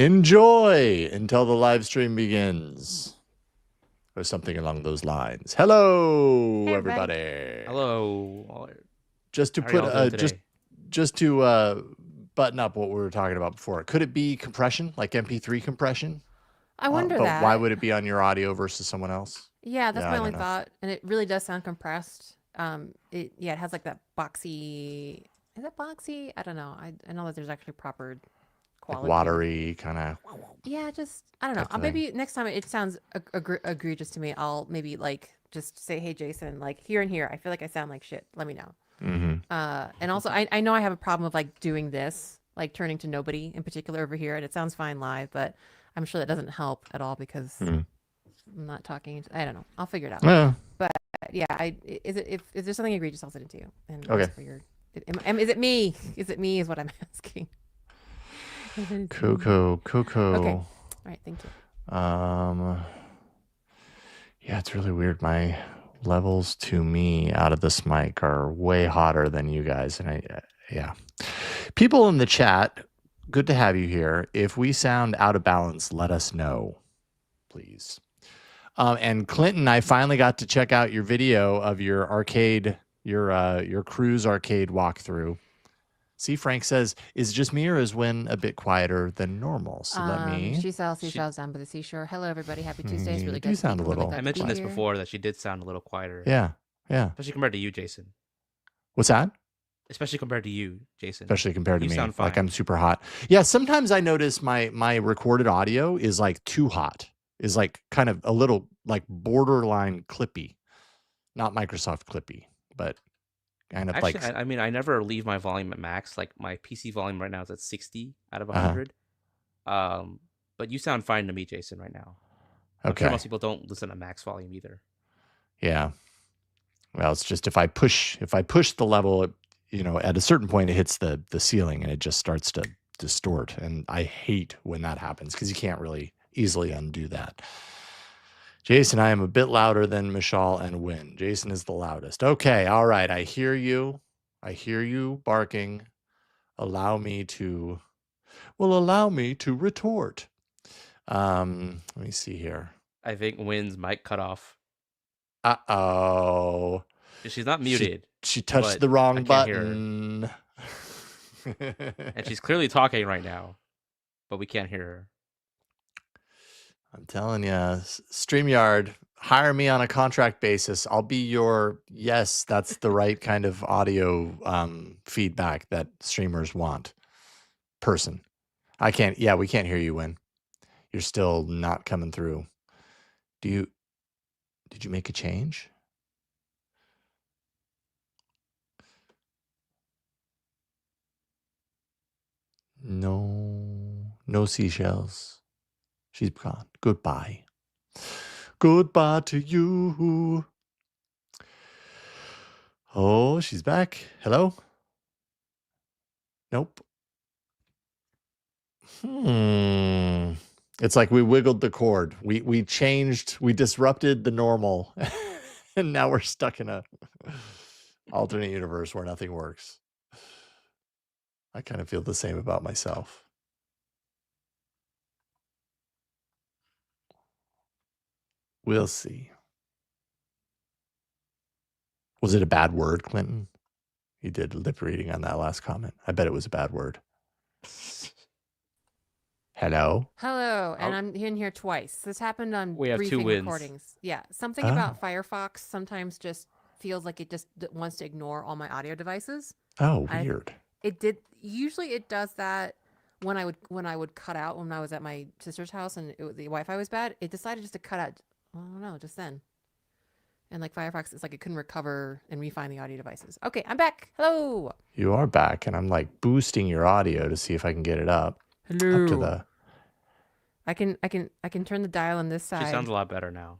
Enjoy until the live stream begins. Or something along those lines. Hello, Hey, everybody. Hello. Just to How are y'all doing today? just to button up what we were talking about before. Could it be compression, like MP3 compression? I wonder But that. why would it be on your audio versus someone else? Yeah, that's Yeah, my I only don't know. thought, and it really does sound compressed. It has like that boxy. Is it boxy? I don't know. I know that there's actually proper Like quality. watery kind of. Yeah, just I don't know. type thing. Maybe next time it sounds egregious to me, I'll maybe like just say, "Hey, Jason, like here and here, I feel like I sound like shit. Let me know." And also, I know I have a problem of like doing this, like turning to nobody in particular over here, and it sounds fine live, but I'm sure that doesn't help at all because I'm not talking. I don't know. I'll figure it out. Yeah. But yeah, if there's something egregious, I'll send it to you. And Okay. ask for your, is it me? Is it me? Is what I'm asking. Coco. Okay. All right. Thank you. Yeah, it's really weird. My levels to me out of this mic are way hotter than you guys. And yeah. People in the chat, good to have you here. If we sound out of balance, let us know, please. And Clinton, I finally got to check out your video of your arcade, your cruise arcade walkthrough. See, Frank says, is it just me or is Wynn a bit quieter than normal? So let me. She sells seashells down by the seashore. Hello, everybody. Happy Tuesday. It's You really do good. sound a little. I mentioned this before that she did sound a little quieter. Yeah. Especially compared to you, Jason. What's that? Especially compared to you, Jason. Especially compared to me. Sound fine. Like I'm super hot. Yeah, sometimes I notice my recorded audio is like too hot. Is like kind of a little like borderline clippy. Not Microsoft clippy, but kind of Actually, like. I mean, I never leave my volume at max. Like my PC volume right now is at 60 out of 100. But you sound fine to me, Jason, right now. I'm sure most people don't listen to max volume either. Yeah. Well, it's just if I push the level, at a certain point it hits the ceiling and it just starts to distort. And I hate when that happens because you can't really easily undo that. Jason, I am a bit louder than Mishaal and Huyen. Jason is the loudest. Okay, all right. I hear you. I hear you barking. Allow me to retort. Let me see here. I think Wynn's mic cut off. Uh-oh. She's not muted. She touched the wrong button. And she's clearly talking right now, but we can't hear her. I'm telling you, StreamYard, hire me on a contract basis. I'll be your, yes, that's the right kind of audio feedback that streamers want. Person. We can't hear you, Wynn. You're still not coming through. Did you make a change? No seashells. She's gone. Goodbye. Goodbye to you. Oh, she's back. Hello? Nope. It's like we wiggled the cord. We changed, we disrupted the normal. And now we're stuck in a alternate universe where nothing works. I kind of feel the same about myself. We'll see. Was it a bad word, Clinton? You did lip reading on that last comment. I bet it was a bad word. Hello? Hello, and I'm in here twice. This happened on briefing recordings. Yeah, something about Firefox sometimes just feels like it just wants to ignore all my audio devices. Oh, weird. Usually it does that when I would cut out when I was at my sister's house and the Wi-Fi was bad. It decided just to cut out. I don't know, just then. And like Firefox, it's like it couldn't recover and refine the audio devices. Okay, I'm back. Hello. You are back, and I'm like boosting your audio to see if I can get it up. Hello. Up to the. I can turn the dial on this side. She sounds a lot better now.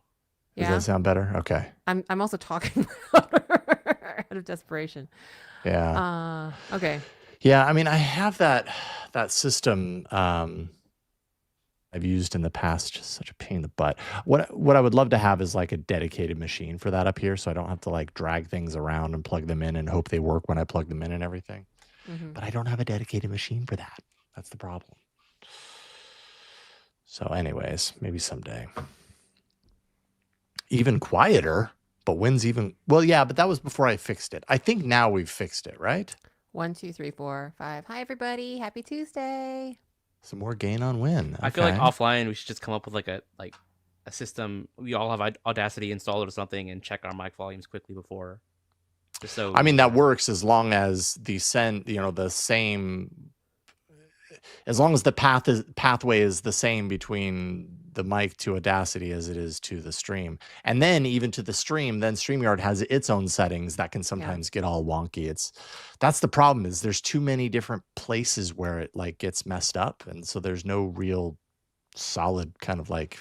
Does that sound better? Okay. I'm also talking louder out of desperation. Yeah. Okay. Yeah, I mean, I have that system I've used in the past, just such a pain in the butt. What I would love to have is like a dedicated machine for that up here, so I don't have to like drag things around and plug them in and hope they work when I plug them in and everything. But I don't have a dedicated machine for that. That's the problem. So anyways, maybe someday. Even quieter, but when's even... Well, yeah, but that was before I fixed it. I think now we've fixed it, right? 1, 2, 3, 4, 5. Hi, everybody. Happy Tuesday. Some more gain on win. Okay. I feel like offline we should just come up with like a system. We all have Audacity installed or something and check our mic volumes quickly before. Just so I mean, that works as long as the same... As long as the pathway is the same between the mic to Audacity as it is to the stream. And then even to the stream, then StreamYard has its own settings that can sometimes get all wonky. That's the problem, is there's too many different places where it like gets messed up. And so there's no real solid kind of like,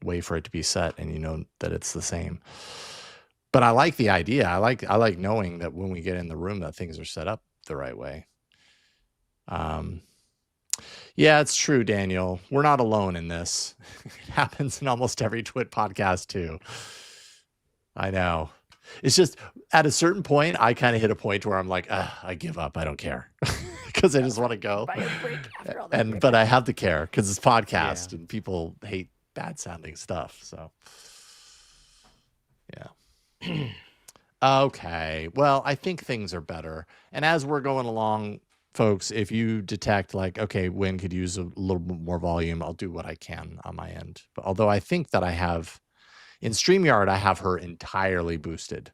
way for it to be set and that it's the same. But I like the idea. I like knowing that when we get in the room that things are set up the right way. Yeah, it's true, Daniel. We're not alone in this. It happens in almost every Twit podcast too. I know. It's just at a certain point, I kind of hit a point where I'm like, I give up. I don't care because I just want to go. But I have to care because it's podcast and people hate bad sounding stuff. So yeah. Okay. Well, I think things are better. And as we're going along, folks, if you detect like, okay, Wynn could use a little bit more volume, I'll do what I can on my end. But although I think that I have in StreamYard, I have her entirely boosted.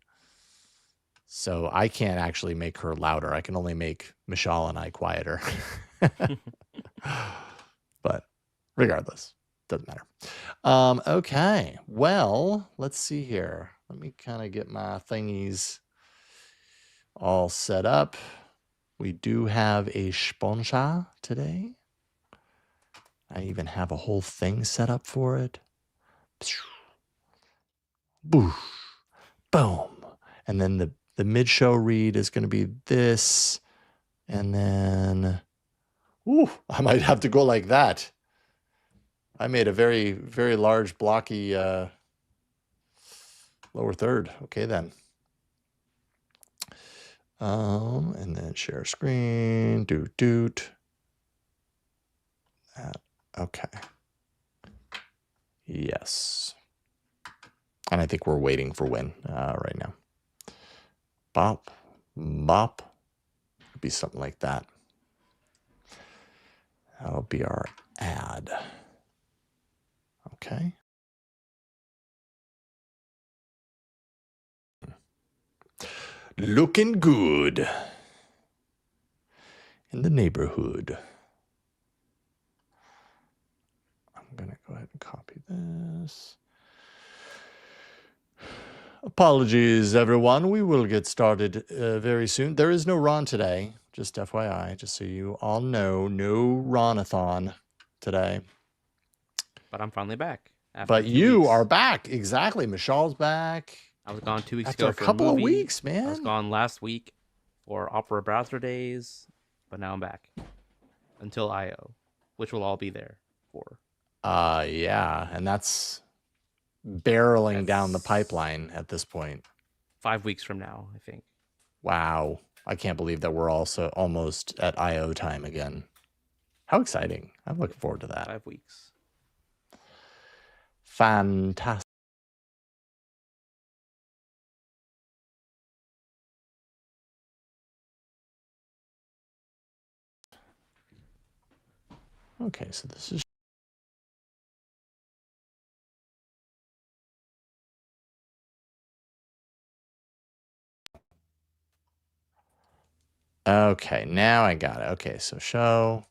So I can't actually make her louder. I can only make Mishaal and I quieter. But regardless, doesn't matter. Okay. Well, let's see here. Let me kind of get my thingies all set up. We do have a sponsor today. I even have a whole thing set up for it. Boosh, boom. And then the mid-show read is going to be this. And then, I might have to go like that. I made a very, very large, blocky lower third. Okay, then. And then share screen, doot. Okay. Yes. And I think we're waiting for Win right now. Bop. It'd be something like that. That'll be our ad. Okay. Looking good in the neighborhood. I'm going to go ahead and copy this. Apologies, everyone. We will get started very soon. There is no Ron today, just FYI, just so you all know. No Ronathon today. But I'm finally back. But you are back. Exactly. Mishaal's back. I was gone 2 weeks After ago a for couple a of movie. weeks, man. I was gone last week for Opera Browser Days, but now I'm back until I/O, which will all be there for. Yeah, and that's barreling down the pipeline at this point. 5 weeks from now, I think. Wow, I can't believe that we're also almost at I/O time again. How exciting! I'm looking forward to that. 5 weeks. Fantastic. Okay, so this is okay. Now I got it. Okay, so show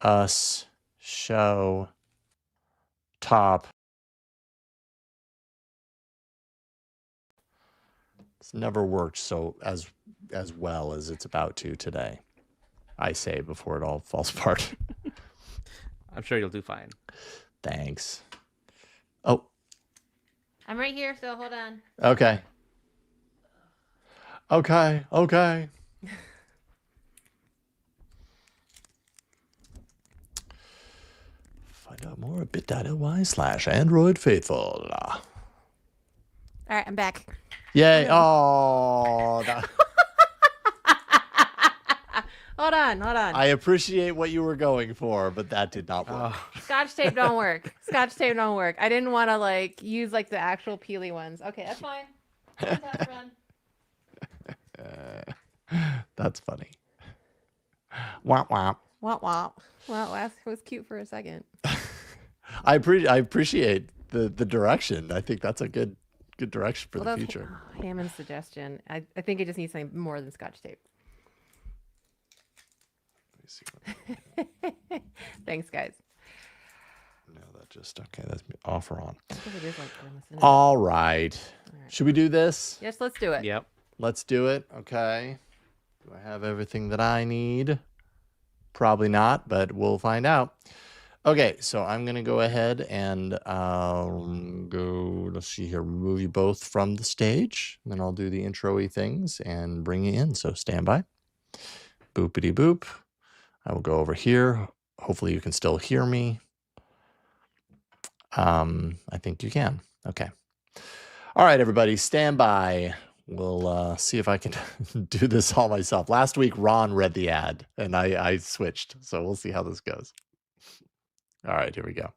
us, show top. It's never worked so as well as it's about to today. I say before it all falls apart. I'm sure you'll do fine. Thanks. Oh. I'm right here, so hold on. Okay. Find out more at bit.ly/Android Faithful. All right, I'm back. Yay. Oh. Hold on. I appreciate what you were going for, but that did not work. Scotch tape don't work. Scotch tape don't work. I didn't want to like use like the actual peely ones. Okay, that's fine. Test run. That's funny. Womp womp. Womp womp. Well, it was cute for a second. I appreciate the direction. I think that's a good direction for the future. Hammond's suggestion. I think it just needs something more than Scotch tape. Let me see. Thanks, guys. No, that just okay. That's off or on. I think it is like All right. Should we do this? Yes, let's do it. Yep. Let's do it. Okay. Do I have everything that I need? Probably not, but we'll find out. Okay, so I'm going to go ahead and let's see here, remove you both from the stage. And then I'll do the intro-y things and bring you in. So stand by. Boopity boop. I will go over here. Hopefully you can still hear me. I think you can. Okay. All right, everybody, stand by. We'll see if I can do this all myself. Last week, Ron read the ad, and I switched. So we'll see how this goes. All right, here we go.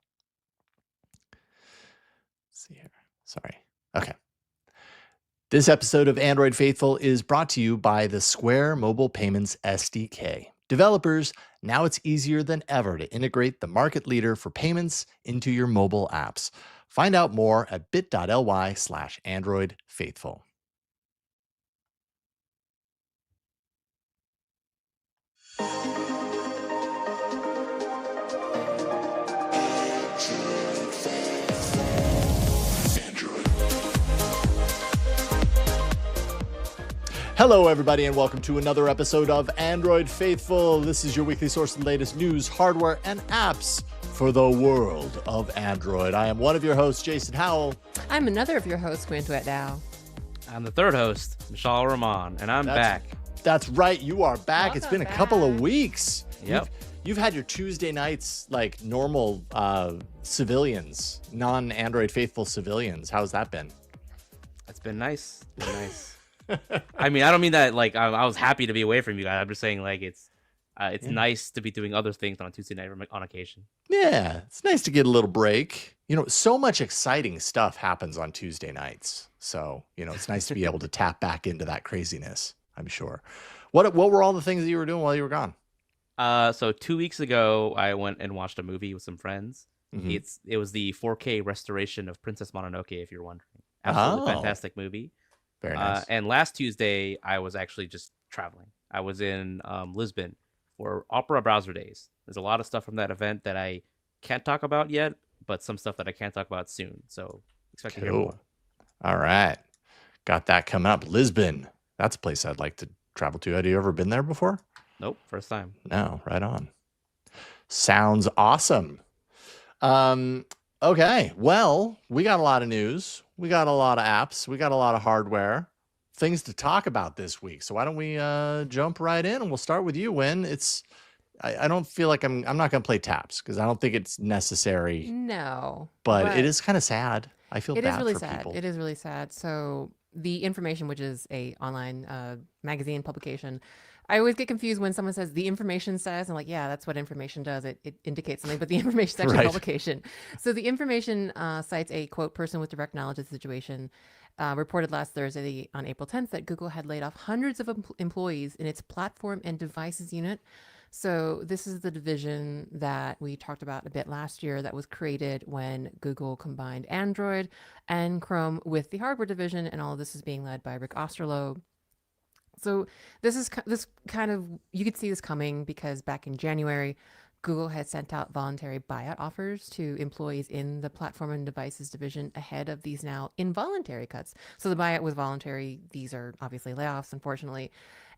Let's see here. Sorry. Okay. This episode of Android Faithful is brought to you by the Square Mobile Payments SDK. Developers, now it's easier than ever to integrate the market leader for payments into your mobile apps. Find out more at bit.ly/AndroidFaithful. Hello, everybody, and welcome to another episode of Android Faithful. This is your weekly source of the latest news, hardware, and apps for the world of Android. I am one of your hosts, Jason Howell. I'm another of your hosts, Quintuet Dow. I'm the third host, Mishaal Rahman, and I'm back. That's right, you are back. Welcome it's been a back. couple of weeks. Yep. You've had your Tuesday nights like normal civilians, non-Android Faithful civilians. How's that been? It's been nice. It's been nice. I mean, I don't mean that like I was happy to be away from you guys. I'm just saying like it's nice to be doing other things on a Tuesday night on occasion. Yeah, it's nice to get a little break. You know, so much exciting stuff happens on Tuesday nights. So, you know, it's nice to be able to tap back into that craziness, I'm sure. What were all the things that you were doing while you were gone? So 2 weeks ago, I went and watched a movie with some friends. Mhm. It was the 4K restoration of Princess Mononoke, if you're wondering. Absolutely fantastic movie. Very nice. And last Tuesday, I was actually just traveling. I was in Lisbon for Opera Browser Days. There's a lot of stuff from that event that I can't talk about yet, but some stuff that I can talk about soon. So expect to hear more. All right. Got that coming up. Lisbon. That's a place I'd like to travel to. Have you ever been there before? Nope, first time. No, right on. Sounds awesome. Okay, well, we got a lot of news. We got a lot of apps. We got a lot of hardware. Things to talk about this week. So why don't we jump right in, and we'll start with you, Win. I don't feel like I'm not going to play taps because I don't think it's necessary. No. But it is kind of sad. I feel bad really for sad. people. It is really sad. So the Information, which is a online magazine publication, I always get confused when someone says the Information says. I'm like, yeah, that's what Information does. It indicates something, but the Information is actually a publication. So the Information cites a, quote, person with direct knowledge of the situation reported last Thursday on April 10th that Google had laid off hundreds of employees in its platform and devices unit. So this is the division that we talked about a bit last year that was created when Google combined Android and Chrome with the hardware division, and all of this is being led by Rick Osterloh. So this kind of, you could see this coming because back in January, Google had sent out voluntary buyout offers to employees in the platform and devices division ahead of these now involuntary cuts. So the buyout was voluntary. These are obviously layoffs, unfortunately.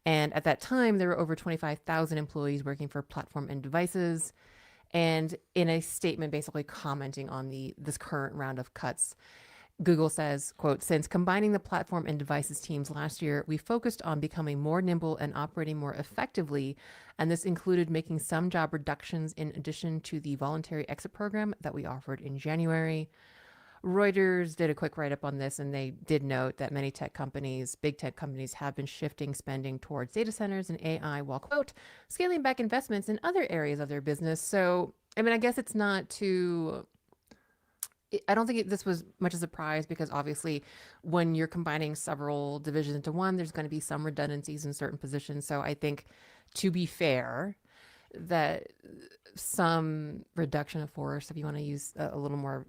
And at that time, there were over 25,000 employees working for platform and devices. And in a statement basically commenting on this current round of cuts, Google says, quote, since combining the platform and devices teams last year, we focused on becoming more nimble and operating more effectively. And this included making some job reductions in addition to the voluntary exit program that we offered in January. Reuters did a quick write up on this, and they did note that many tech companies, big tech companies, have been shifting spending towards data centers and AI while, quote, scaling back investments in other areas of their business. So, I mean, I guess it's not too. I don't think this was much a surprise because obviously, when you're combining several divisions into one, there's going to be some redundancies in certain positions. So, I think, to be fair, that some reduction of force, if you want to use a little more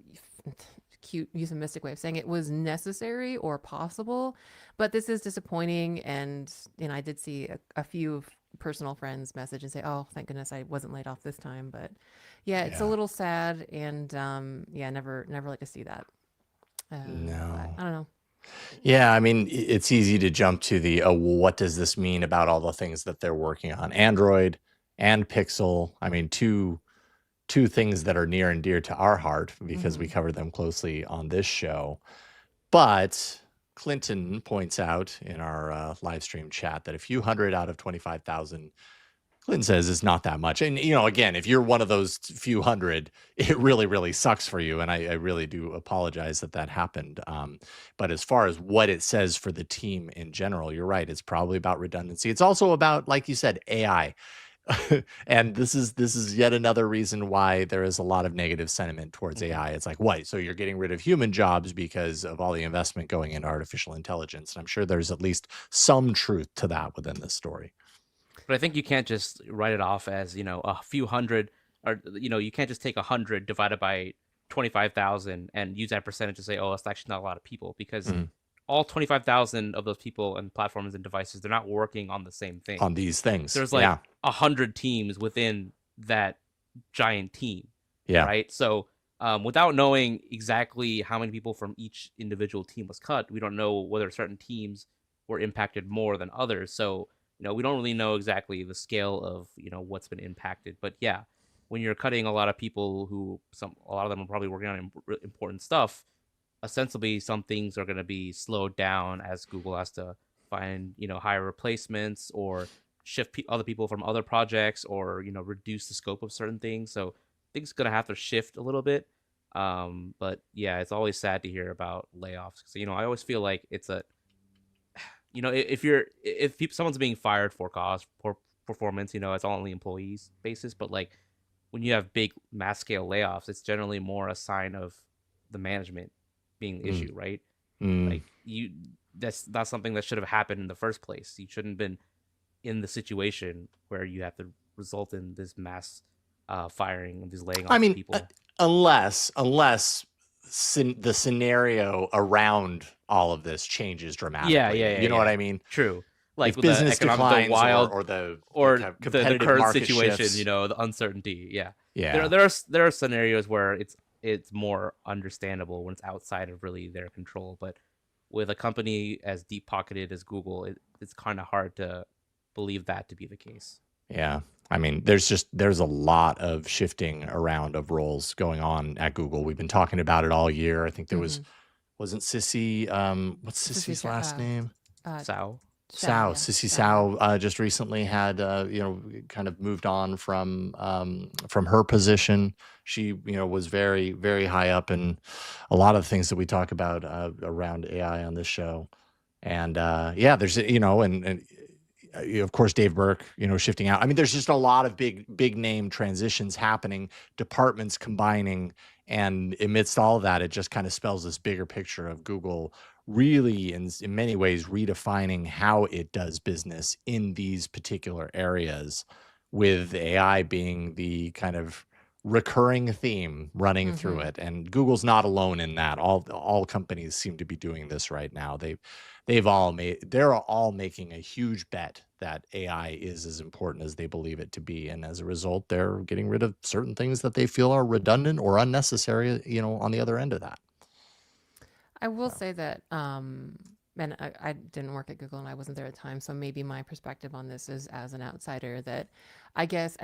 cute euphemistic way of saying it, was necessary or possible, but this is disappointing. And I did see a few personal friends message and say, oh, thank goodness I wasn't laid off this time. But yeah, it's a Yeah. little sad, and yeah, never like to see that. But No. I don't know. Yeah, I mean, it's easy to jump to the, oh, well, what does this mean about all the things that they're working on? Android and Pixel. I mean, two things that are near and dear to our heart because we cover them closely on this show. But Clinton points out in our live stream chat that a few hundred out of 25,000, Clinton says, is not that much. And, again, if you're one of those few hundred, it really, really sucks for you. And I really do apologize that happened. But as far as what it says for the team in general, you're right. It's probably about redundancy. It's also about, like you said, AI. And this is yet another reason why there is a lot of negative sentiment towards AI. It's like, what? So you're getting rid of human jobs because of all the investment going into artificial intelligence. And I'm sure there's at least some truth to that within this story. But I think you can't just write it off as, a few hundred, or, you can't just take 100 divided by 25,000 and use that percentage to say, oh, it's actually not a lot of people, because all 25,000 of those people and platforms and devices, they're not working on the same thing. On these things. There's like 100 teams within that giant team. Yeah. Right. So without knowing exactly how many people from each individual team was cut, we don't know whether certain teams were impacted more than others. So, we don't really know exactly the scale of, what's been impacted. But yeah, when you're cutting a lot of people who a lot of them are probably working on important stuff, ostensibly some things are going to be slowed down as Google has to find, higher replacements or shift other people from other projects, or, reduce the scope of certain things. So things going to have to shift a little bit. But yeah, it's always sad to hear about layoffs. So, I always feel like it's a, if someone's being fired for cause, for performance, it's all on the employees basis. But like when you have big mass scale layoffs, it's generally more a sign of the management being the issue, right? Like that's something that should have happened in the first place. You shouldn't have been in the situation where you have to result in this mass firing and this laying off people. Unless the scenario around all of this changes dramatically. Yeah. You know what I mean? True. Like if business declines or the the current situation, shifts. The uncertainty. Yeah. Yeah. There are scenarios where it's more understandable when it's outside of really their control. But with a company as deep pocketed as Google, it's kind of hard to believe that to be the case. Yeah. I mean, there's a wasn't around of roles going on at Google. We've been talking about it all year. I think there wasn't Sissy, what's Sissy's last name? Sao. Sissy Sao just recently had kind of moved on from her position. She was very, very high up in a lot of things that we talk about around AI on this show. And there's and of course Dave Burke shifting out. I mean, there's just a lot of big name transitions happening, departments combining, and amidst all of that, it just kind of spells this bigger picture of Google really in many ways redefining how it does business in these particular areas, with AI being the kind of recurring theme running through it. And Google's not alone in that. All companies seem to be doing this right now. They're all making a huge bet that AI is as important as they believe it to be, and as a result, they're getting rid of certain things that they feel are redundant or unnecessary. On the other end of that. I will say that, and I didn't work at Google and I wasn't there at the time, so maybe my perspective on this is as an outsider that I guess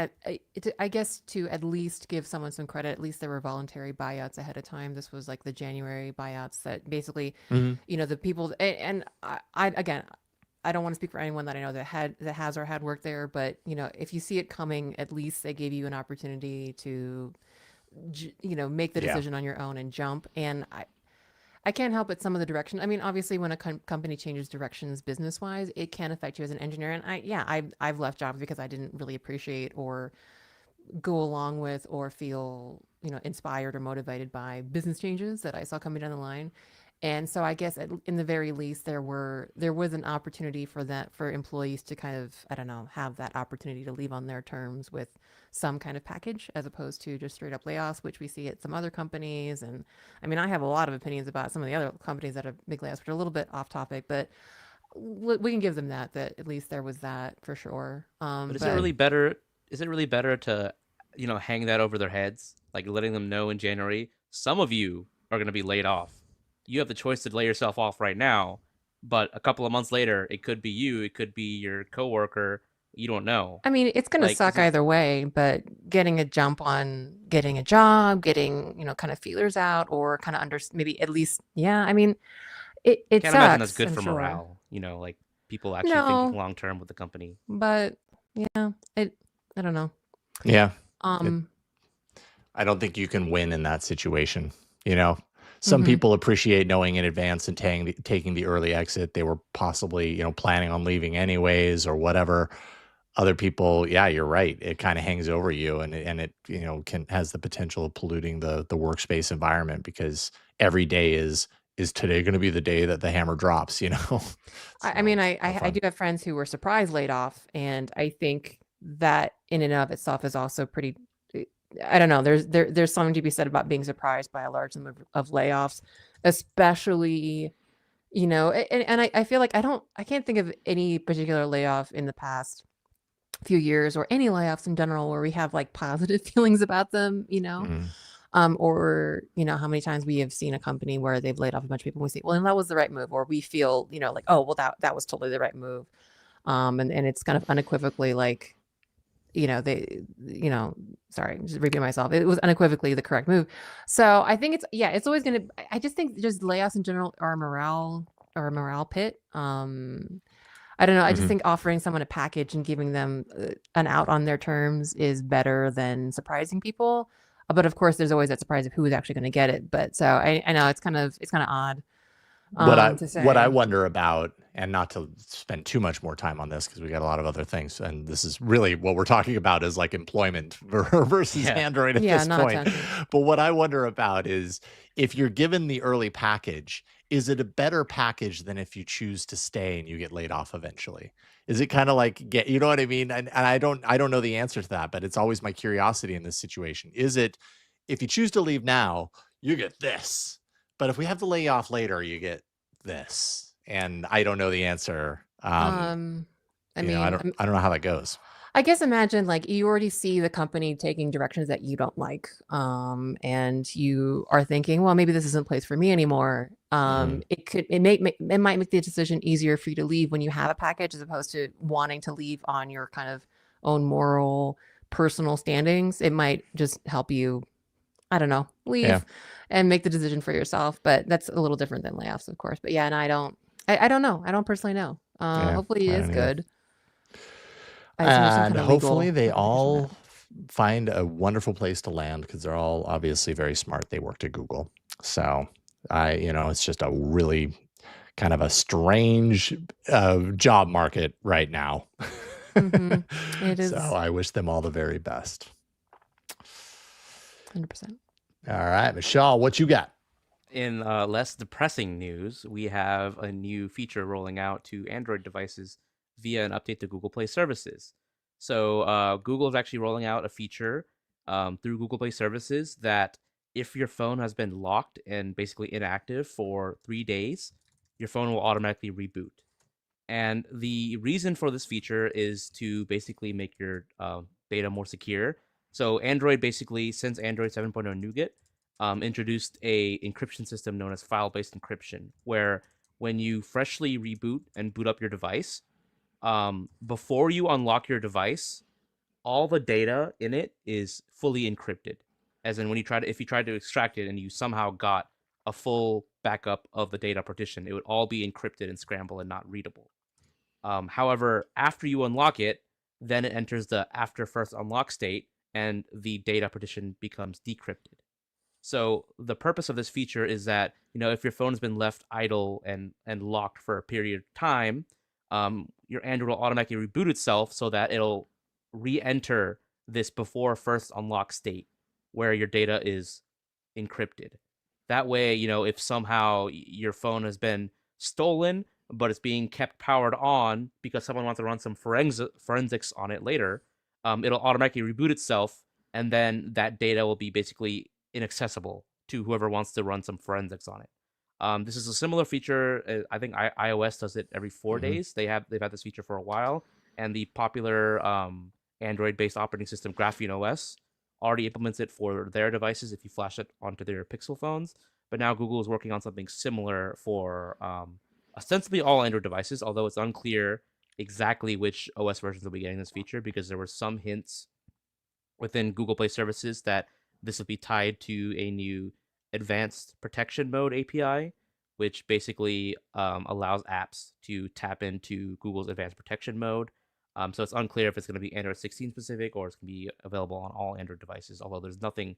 to at least give someone some credit, at least there were voluntary buyouts ahead of time. This was like the January buyouts that basically, the people, and I don't want to speak for anyone that I know that has or had worked there, but if you see it coming, at least they gave you an opportunity to make the decision on your own and jump. And I can't help but some of the direction. I mean, obviously, when a company changes directions business wise, it can affect you as an engineer. And I've left jobs because I didn't really appreciate or go along with or feel, inspired or motivated by business changes that I saw coming down the line. And so I guess in the very least there was an opportunity for employees to kind of, I don't know, have that opportunity to leave on their terms with some kind of package as opposed to just straight up layoffs, which we see at some other companies. And I mean, I have a lot of opinions about some of the other companies that have big layoffs, which are a little bit off topic, but we can give them that at least there was that for sure. But is it But really better? Is it really better to, hang that over their heads, like letting them know in January, some of you are going to be laid off. You have the choice to lay yourself off right now, but a couple of months later, it could be you, it could be your coworker. You don't know. I mean, it's going to Like, is suck it either way, but getting a jump on getting a job, getting, kind of feelers out or kind of maybe at least, yeah, I mean, it can't imagine that's sucks, good I'm for sure. morale. Like people actually thinking No, long term with the company. but yeah, I don't know. Yeah. It, Um, I don't think you can win in that situation. Some mhm. people appreciate knowing in advance and taking the early exit. They were possibly, planning on leaving anyways or whatever. Other people, yeah, you're right. It kind of hangs over you, and it has the potential of polluting the workspace environment because every day is today going to be the day that the hammer drops. It's I mean, no I fun. do have friends who were surprise laid off, and I think that in and of itself is also pretty. I don't know. There's something to be said about being surprised by a large number of layoffs, especially and I feel like I can't think of any particular layoff in the past few years or any layoffs in general where we have like positive feelings about them, Mhm. or how many times we have seen a company where they've laid off a bunch of people and we say, well, and that was the right move, or we feel, like, oh, well, that was totally the right move. And it's kind of unequivocally like, they, sorry, just repeating myself. It was unequivocally the correct move. So I think it's always going to, I just think just layoffs in general are a morale pit. I don't know. I just Mhm. think offering someone a package and giving them an out on their terms is better than surprising people. But of course, there's always that surprise of who is actually going to get it. But so I know it's kind of odd to What I say. wonder about, and not to spend too much more time on this because we got a lot of other things, and this is really what we're talking about is like employment versus Yeah. Android at Yeah, this not point. touching. But what I wonder about is if you're given the early package, is it a better package than if you choose to stay and you get laid off eventually? Is it kind of like you know what I mean? And I don't know the answer to that, but it's always my curiosity in this situation. Is it if you choose to leave now, you get this, but if we have to lay you off later, you get this, and I don't know the answer. Um, I I mean, don't know how that goes. I guess imagine like you already see the company taking directions that you don't like, and you are thinking, well, maybe this isn't a place for me anymore. Mhm. It might make the decision easier for you to leave when you have a package as opposed to wanting to leave on your kind of own moral, personal standings. It might just help you, I don't know, Yeah, leave and make the decision for yourself. But that's a little different than layoffs, of course. But yeah, and I don't know. I don't personally know. yeah, Hopefully I it is don't either. good. I assume there's some And kind of hopefully legal they implication on that. all find a wonderful place to land because they're all obviously very smart. They worked at Google. So it's just a really kind of a strange job market right now. It So is I wish them all the very best. 100%. All right, Mishaal, what you got? In less depressing news, we have a new feature rolling out to Android devices via an update to Google Play services. So Google is actually rolling out a feature through Google Play services that if your phone has been locked and basically inactive for 3 days, your phone will automatically reboot. And the reason for this feature is to basically make your data more secure. So Android basically, since Android 7.0 Nougat, introduced a encryption system known as file-based encryption, where when you freshly reboot and boot up your device, before you unlock your device, all the data in it is fully encrypted. As in, if you try to extract it and you somehow got a full backup of the data partition, it would all be encrypted and scrambled and not readable. However, after you unlock it, then it enters the after first unlock state and the data partition becomes decrypted. So the purpose of this feature is that, if your phone has been left idle and locked for a period of time, your Android will automatically reboot itself so that it'll re-enter this before first unlock state where your data is encrypted. That way, if somehow your phone has been stolen, but it's being kept powered on because someone wants to run some forensics on it later, it'll automatically reboot itself, and then that data will be basically inaccessible to whoever wants to run some forensics on it. This is a similar feature. I think iOS does it every 4 days. They've had this feature for a while, and the popular Android-based operating system Graphene OS already implements it for their devices if you flash it onto their Pixel phones. But now Google is working on something similar for ostensibly all Android devices, although it's unclear exactly which OS versions will be getting this feature, because there were some hints within Google Play services that this will be tied to a new advanced protection mode API, which basically allows apps to tap into Google's advanced protection mode. So it's unclear if it's going to be Android 16 specific or it's going to be available on all Android devices, although there's nothing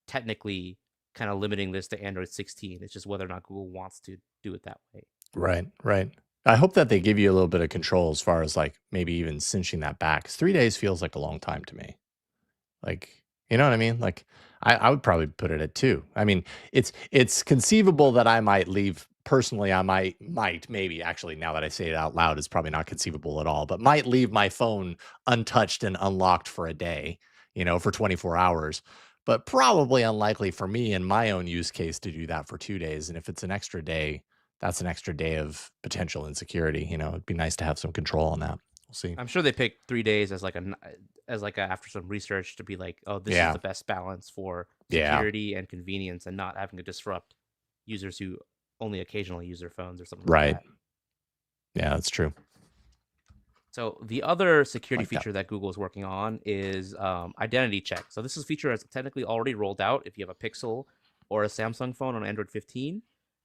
technically kind of limiting this to Android 16. It's just whether or not Google wants to do it that way. Right, right. I hope that they give you a little bit of control as far as like maybe even cinching that back. 'Cause 3 days feels like a long time to me. Like, you know what I mean? Like, I would probably put it at 2. I mean, it's conceivable that I might leave. Personally, I might maybe actually, now that I say it out loud, it's probably not conceivable at all, but might leave my phone untouched and unlocked for a day, for 24 hours. But probably unlikely for me in my own use case to do that for 2 days. And if it's an extra day, that's an extra day of potential insecurity. It'd be nice to have some control on that. We'll see. I'm sure they picked 3 days as after some research to be like, oh, this is the best balance for security and convenience, and not having to disrupt users who only occasionally use their phones or something like that. Yeah, that's true. So the other security feature that Google is working on is identity check. So this is a feature that's technically already rolled out if you have a Pixel or a Samsung phone on Android 15.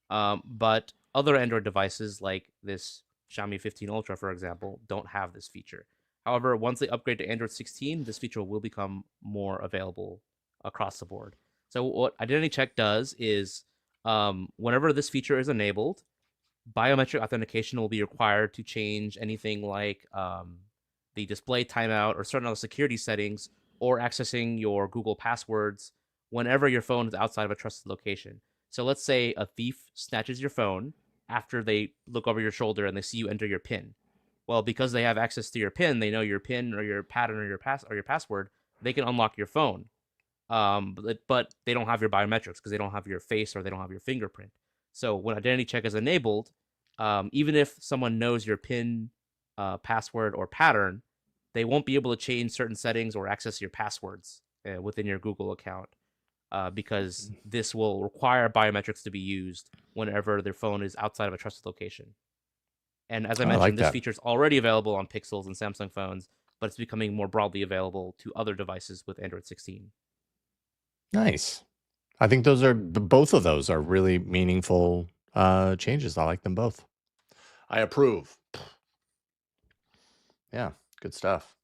But other Android devices like this Xiaomi 15 Ultra, for example, don't have this feature. However, once they upgrade to Android 16, this feature will become more available across the board. So what identity check does is whenever this feature is enabled, biometric authentication will be required to change anything like the display timeout or certain other security settings, or accessing your Google passwords whenever your phone is outside of a trusted location. So let's say a thief snatches your phone after they look over your shoulder and they see you enter your PIN. Well, because they have access to your PIN, they know your PIN or your pattern or your password, they can unlock your phone. But they don't have your biometrics because they don't have your face or they don't have your fingerprint. So when identity check is enabled, even if someone knows your PIN, password, or pattern, they won't be able to change certain settings or access your passwords within your Google account, because this will require biometrics to be used whenever their phone is outside of a trusted location. And as I mentioned, this feature is already available on Pixels and Samsung phones, but it's becoming more broadly available to other devices with Android 16. Nice. I think both of those are really meaningful changes. I like them both. I approve. Yeah, good stuff.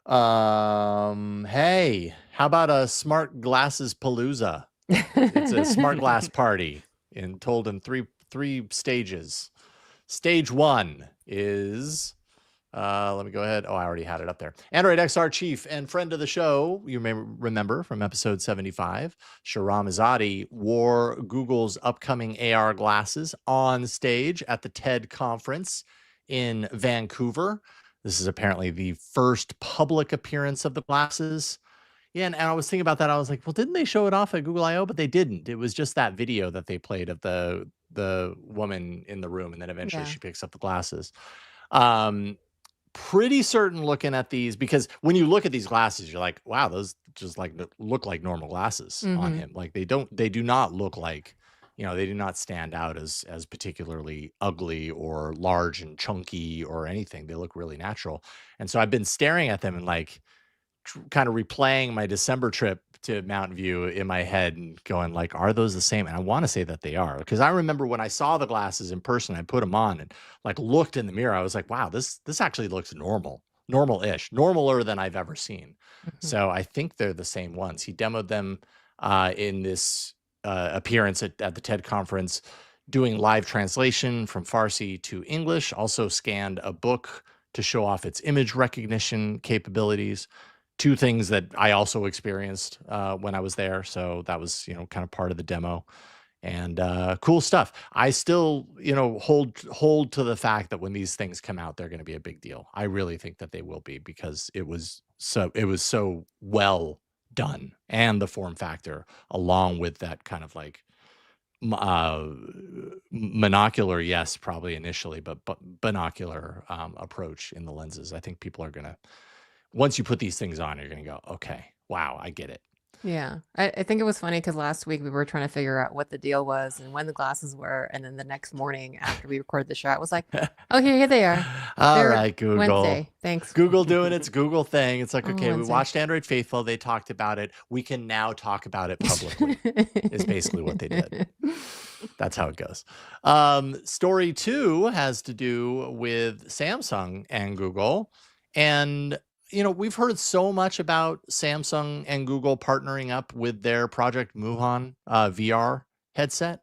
Hey, how about a smart glasses palooza? It's a smart glass party told in three stages. Stage 1 is let me go ahead. Oh, I already had it up there. Android XR chief and friend of the show, you may remember from episode 75, Shahram Azadi wore Google's upcoming AR glasses on stage at the TED conference in Vancouver. This is apparently the first public appearance of the glasses. Yeah, and I was thinking about that. I was like, well, didn't they show it off at Google I/O? But they didn't. It was just that video that they played of the woman in the room, and then eventually she picks up the glasses. Pretty certain looking at these, because when you look at these glasses, you're like, wow, those just look like normal glasses on him. Like they do not look like, they do not stand out as particularly ugly or large and chunky or anything. They look really natural. And so I've been staring at them and like kind of replaying my December trip to Mountain View in my head and going like, are those the same? And I want to say that they are, because I remember when I saw the glasses in person, I put them on and like looked in the mirror. I was like, wow, this actually looks normal-ish, normaler than I've ever seen. So I think they're the same ones. He demoed them, in this appearance at the TED conference, doing live translation from Farsi to English, also scanned a book to show off its image recognition capabilities. Two things that I also experienced when I was there. So that was, kind of part of the demo. And cool stuff. I still, hold to the fact that when these things come out, they're going to be a big deal. I really think that they will be, because it was so well done, and the form factor, along with that kind of like monocular, yes, probably initially, but binocular approach in the lenses. I think people are gonna, once you put these things on, you're gonna go, okay, wow, I get it. Yeah, I think it was funny because last week we were trying to figure out what the deal was and when the glasses were, and then the next morning after we recorded the show, it was like, okay, here they are. All They're right, Google. Wednesday. Thanks. Google doing its Google thing. It's like, On okay, we Wednesday. watched Android Faithful. They talked about it. We can now talk about it publicly. Is basically what they did. That's how it goes. Story 2 has to do with Samsung and Google. And we've heard so much about Samsung and Google partnering up with their Project Muhan VR headset.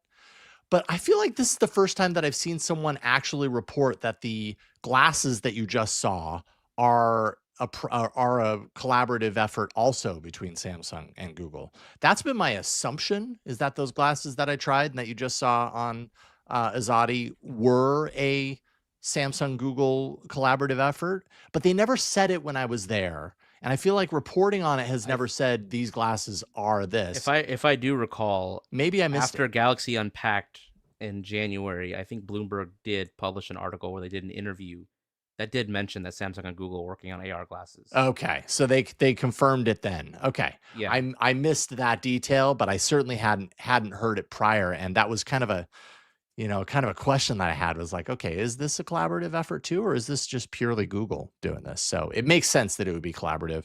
But I feel like this is the first time that I've seen someone actually report that the glasses that you just saw are a collaborative effort also between Samsung and Google. That's been my assumption, is that those glasses that I tried and that you just saw on Azadi were a Samsung Google collaborative effort, but they never said it when I was there. And I feel like reporting on it has never said these glasses are this. If I do recall, maybe I missed after it. Galaxy Unpacked in January, I think Bloomberg did publish an article where they did an interview that did mention that Samsung and Google were working on AR glasses. Okay, so they confirmed it then. Okay, yeah, I missed that detail, but I certainly hadn't heard it prior, and that was kind of a question that I had, was like, okay, is this a collaborative effort too, or is this just purely Google doing this? So it makes sense that it would be collaborative.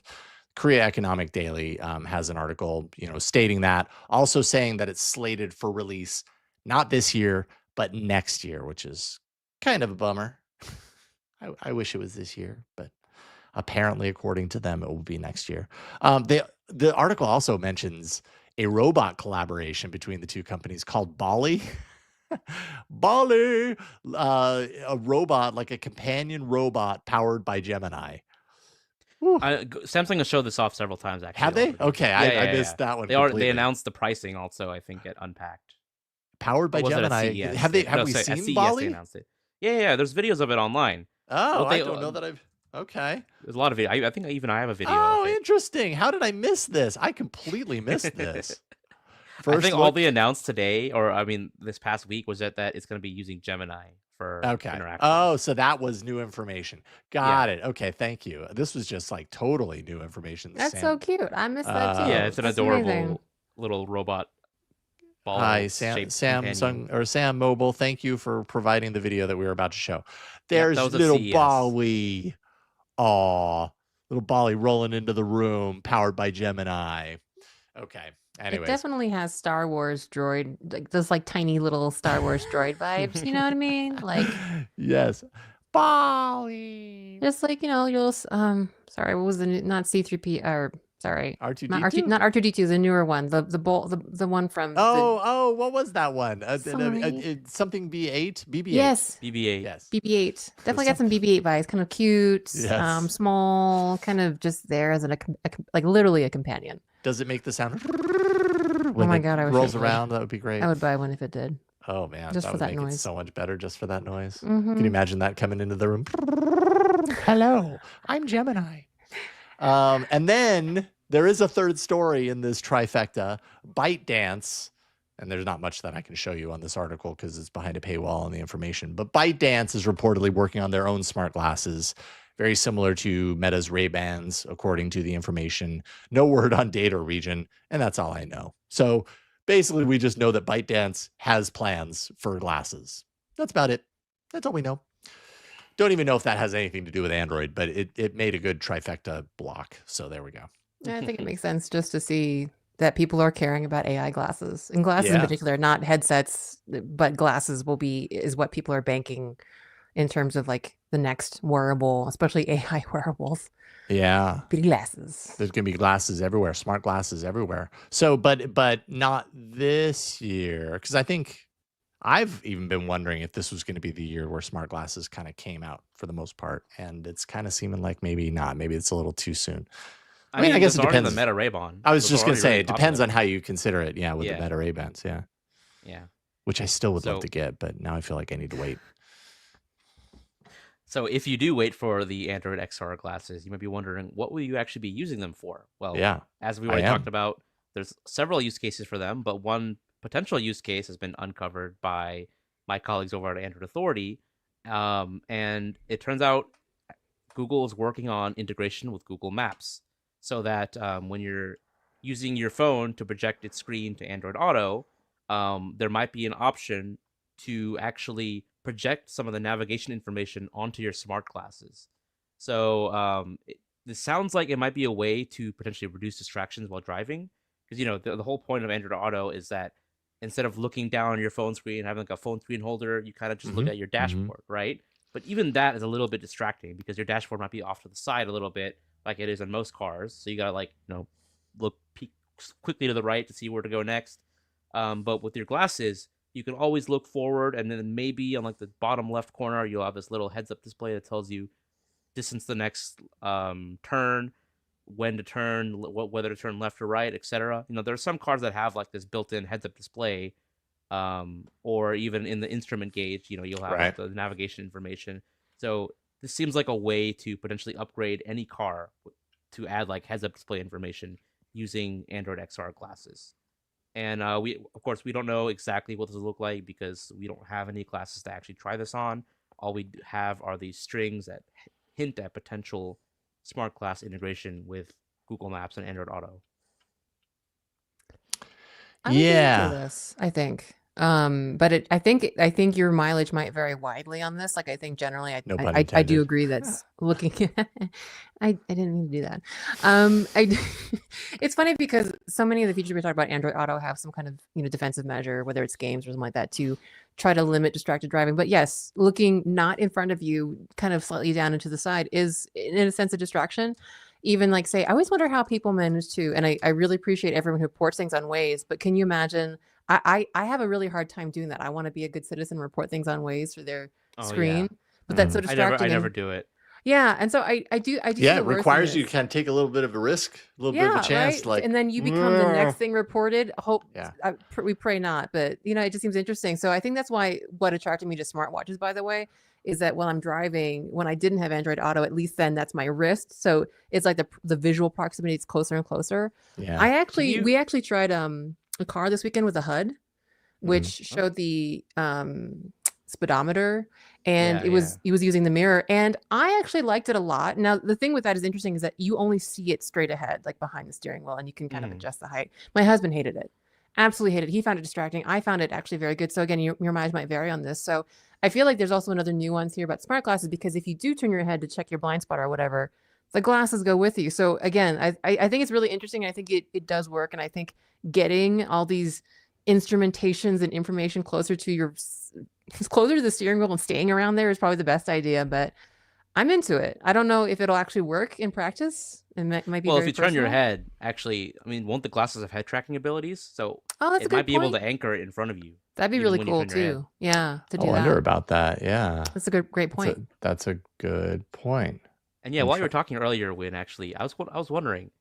Korea Economic Daily has an article, stating that, also saying that it's slated for release not this year, but next year, which is kind of a bummer. I wish it was this year, but apparently, according to them, it will be next year. The article also mentions a robot collaboration between the two companies called Bali. Bali, a robot, like a companion robot powered by Gemini. Samsung has showed this off several times, actually. Have they? Already. Okay, I missed that one. They announced the pricing also, I think, at Unpacked. Powered by Gemini. Have we seen Bali? They announced it. Yeah. There's videos of it online. Oh, I don't know that I've. Okay. There's a lot of video. I think I have a video. Oh, interesting. How did I miss this? I completely missed this. I think all they announced today, or this past week, was that it's going to be using Gemini for interactions. Oh, so that was new information. Got it. Okay, thank you. This was just like totally new information. That's so cute. I missed that too. Yeah, it's an adorable little robot. Hi, Samsung or Sam Mobile. Thank you for providing the video that we were about to show. There's little Bali. Aw, little Bali rolling into the room, powered by Gemini. Okay. Anyways. It definitely has Star Wars droid, like those like tiny little Star Wars droid vibes. You know what I mean? Like, yes, Bali. Just like you'll sorry, what was the not C3P or sorry, R2D2? not R2D2, the newer one, the one from. What was that one? Something B8, BB8. Yes, BB8. Yes, BB8. Definitely got some BB8 vibes. Kind of cute, small, kind of just there as like literally a companion. Does it make the sound? Oh my god! I wish rolls around. That would be great. I would buy one if it did. Oh man, just that for would that make noise. It so much better just for that noise. Mm-hmm. Can you imagine that coming into the room? Hello, I'm Gemini. And then there is a third story in this trifecta. ByteDance, and there's not much that I can show you on this article because it's behind a paywall on the information. But ByteDance is reportedly working on their own smart glasses, very similar to Meta's Ray-Bans, according to the information. No word on date or region, and that's all I know. So basically, we just know that ByteDance has plans for glasses. That's about it. That's all we know. Don't even know if that has anything to do with Android, but it made a good trifecta block. So there we go. Yeah, I think it makes sense just to see that people are caring about AI glasses, and glasses in particular, not headsets, but glasses is what people are banking in terms of like the next wearable, especially AI wearables. Yeah. Big glasses. There's going to be glasses everywhere, smart glasses everywhere. So, but not this year, because I think I've even been wondering if this was going to be the year where smart glasses kind of came out for the most part, and it's kind of seeming like maybe not. Maybe it's a little too soon. I mean, I guess it those are depends. the Meta Ray-Ban. I was Those just are going to already say really it depends on popular. how you consider it. Yeah, with the Yeah. Meta Ray-Bans. Yeah, Yeah. which I still would love So- to get, but now I feel like I need to wait. So if you do wait for the Android XR glasses, you might be wondering, what will you actually be using them for? Well, Yeah, as we I already am. talked about, there's several use cases for them, but one potential use case has been uncovered by my colleagues over at Android Authority. And it turns out Google is working on integration with Google Maps so that when you're using your phone to project its screen to Android Auto, there might be an option to actually project some of the navigation information onto your smart glasses. So this sounds like it might be a way to potentially reduce distractions while driving, because the whole point of Android Auto is that instead of looking down on your phone screen and having like a phone screen holder, you kind of just look at your dashboard, right? But even that is a little bit distracting because your dashboard might be off to the side a little bit, like it is in most cars. So you gotta look quickly to the right to see where to go next. But with your glasses, you can always look forward, and then maybe on like the bottom left corner, you'll have this little heads-up display that tells you distance to the next turn, when to turn, whether to turn left or right, etc. There are some cars that have like this built-in heads-up display, or even in the instrument gauge, you'll have like, the navigation information. So this seems like a way to potentially upgrade any car to add like heads-up display information using Android XR glasses. And we don't know exactly what this will look like because we don't have any glasses to actually try this on. All we have are these strings that hint at potential smart glass integration with Google Maps and Android Auto. I would be into Yeah. this, I think. But I think your mileage might vary widely on this. Like, I think generally, No pun I do intended. agree that's looking. I didn't mean to do that. It's funny because so many of the features we talk about Android Auto have some kind of defensive measure, whether it's games or something like that, to try to limit distracted driving. But yes, looking not in front of you, kind of slightly down and to the side, is in a sense a distraction. Even like say, I always wonder how people manage to, and I really appreciate everyone who reports things on Waze, but can you imagine? I have a really hard time doing that. I want to be a good citizen, report things on Waze for their screen, but that's so distracting. I never do it. Yeah, and so I do. Yeah, it requires you to kind of take a little bit of a risk, a little bit of a chance, right? like, and then you become the next thing reported. Hope, Yeah. We pray not, but it just seems interesting. So I think that's why what attracted me to smartwatches, by the way, is that when I'm driving, when I didn't have Android Auto, at least then that's my wrist. So it's like the visual proximity is closer and closer. Yeah. We actually tried a car this weekend with a HUD, which showed the speedometer, and it was using the mirror, and I actually liked it a lot. Now the thing with that is interesting is that you only see it straight ahead, like behind the steering wheel, and you can kind of adjust the height. My husband hated it, absolutely hated it. He found it distracting. I found it actually very good. So again, your mileage might vary on this. So I feel like there's also another nuance here about smart glasses, because if you do turn your head to check your blind spot or whatever, the glasses go with you. So again, I think it's really interesting. I think it does work, and I think getting all these instrumentations and information closer to the steering wheel and staying around there is probably the best idea, but I'm into it. I don't know if it'll actually work in practice. It might be Well, very if you turn your personal. head, actually, won't the glasses have head tracking abilities? So that's a it good might be able point. to anchor it in front of you. That'd be even really when you cool turn your head. too. Yeah, to do I wonder that. about that. Yeah. That's a great point. That's a good point. And yeah, while you were talking earlier, Win, actually, I was wondering,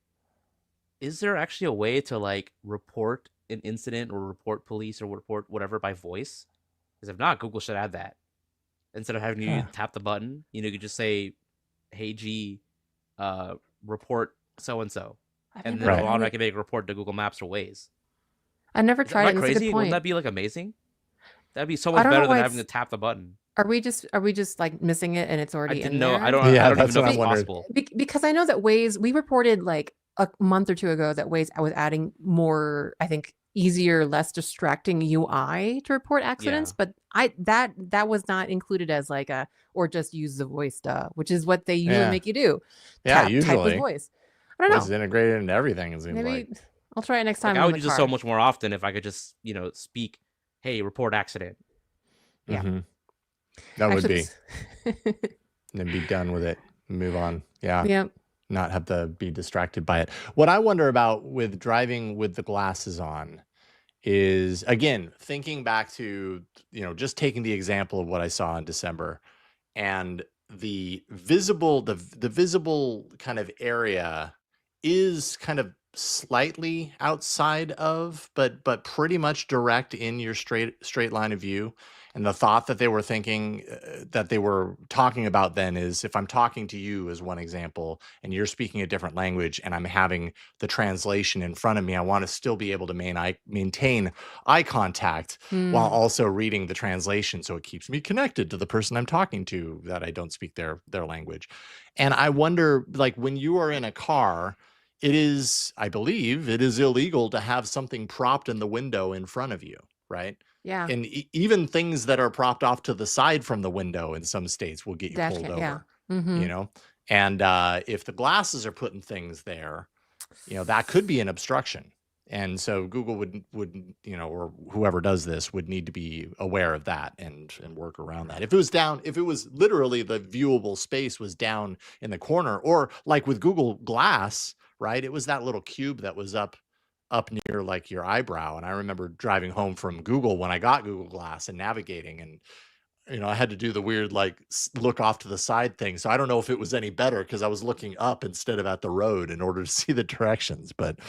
is there actually a way to like report an incident or report police or report whatever by voice? Because if not, Google should add that. Instead of having you tap the button, you could just say, "Hey G, report so and so," and then it'll automatically make a report to Google Maps or Waze. I never tried it. Am I crazy? That's a good point. Wouldn't that be like amazing? That'd be so much better than having to tap the button. Are we just like missing it and it's already in there? I don't even know if it's possible. Because I know that Waze, we reported like a month or two ago that Waze was adding more, I think, easier, less distracting UI to report accidents, but that was not included as like or just use the voice stuff, which is what they usually make you do. Usually type with voice. I don't know. It's integrated into everything. It seems Maybe like. I'll try it next time. I would use it so much more often if I could just speak, "Hey, report accident." Yeah. That would be. and then be done with it, move on. Yeah. Yep. Not have to be distracted by it. What I wonder about with driving with the glasses on is, again, thinking back to, just taking the example of what I saw in December, and the visible kind of area is kind of slightly outside of, but pretty much direct in your straight line of view. And the thought that they were thinking, that they were talking about then, is if I'm talking to you as one example and you're speaking a different language and I'm having the translation in front of me, I want to still be able to maintain eye contact while also reading the translation, so it keeps me connected to the person I'm talking to that I don't speak their language. And I wonder, like, when you are in a car, I believe it is illegal to have something propped in the window in front of you, right? Yeah. And even things that are propped off to the side from the window in some states will get you Dash pulled cam, over, yeah. Mm-hmm. And if the glasses are putting things there, that could be an obstruction. And so Google would or whoever does this would need to be aware of that and work around that. If it was literally the viewable space was down in the corner, or like with Google Glass, right? It was that little cube that was up near like your eyebrow. And I remember driving home from Google when I got Google Glass and navigating, and I had to do the weird like look off to the side thing. So I don't know if it was any better because I was looking up instead of at the road in order to see the directions. But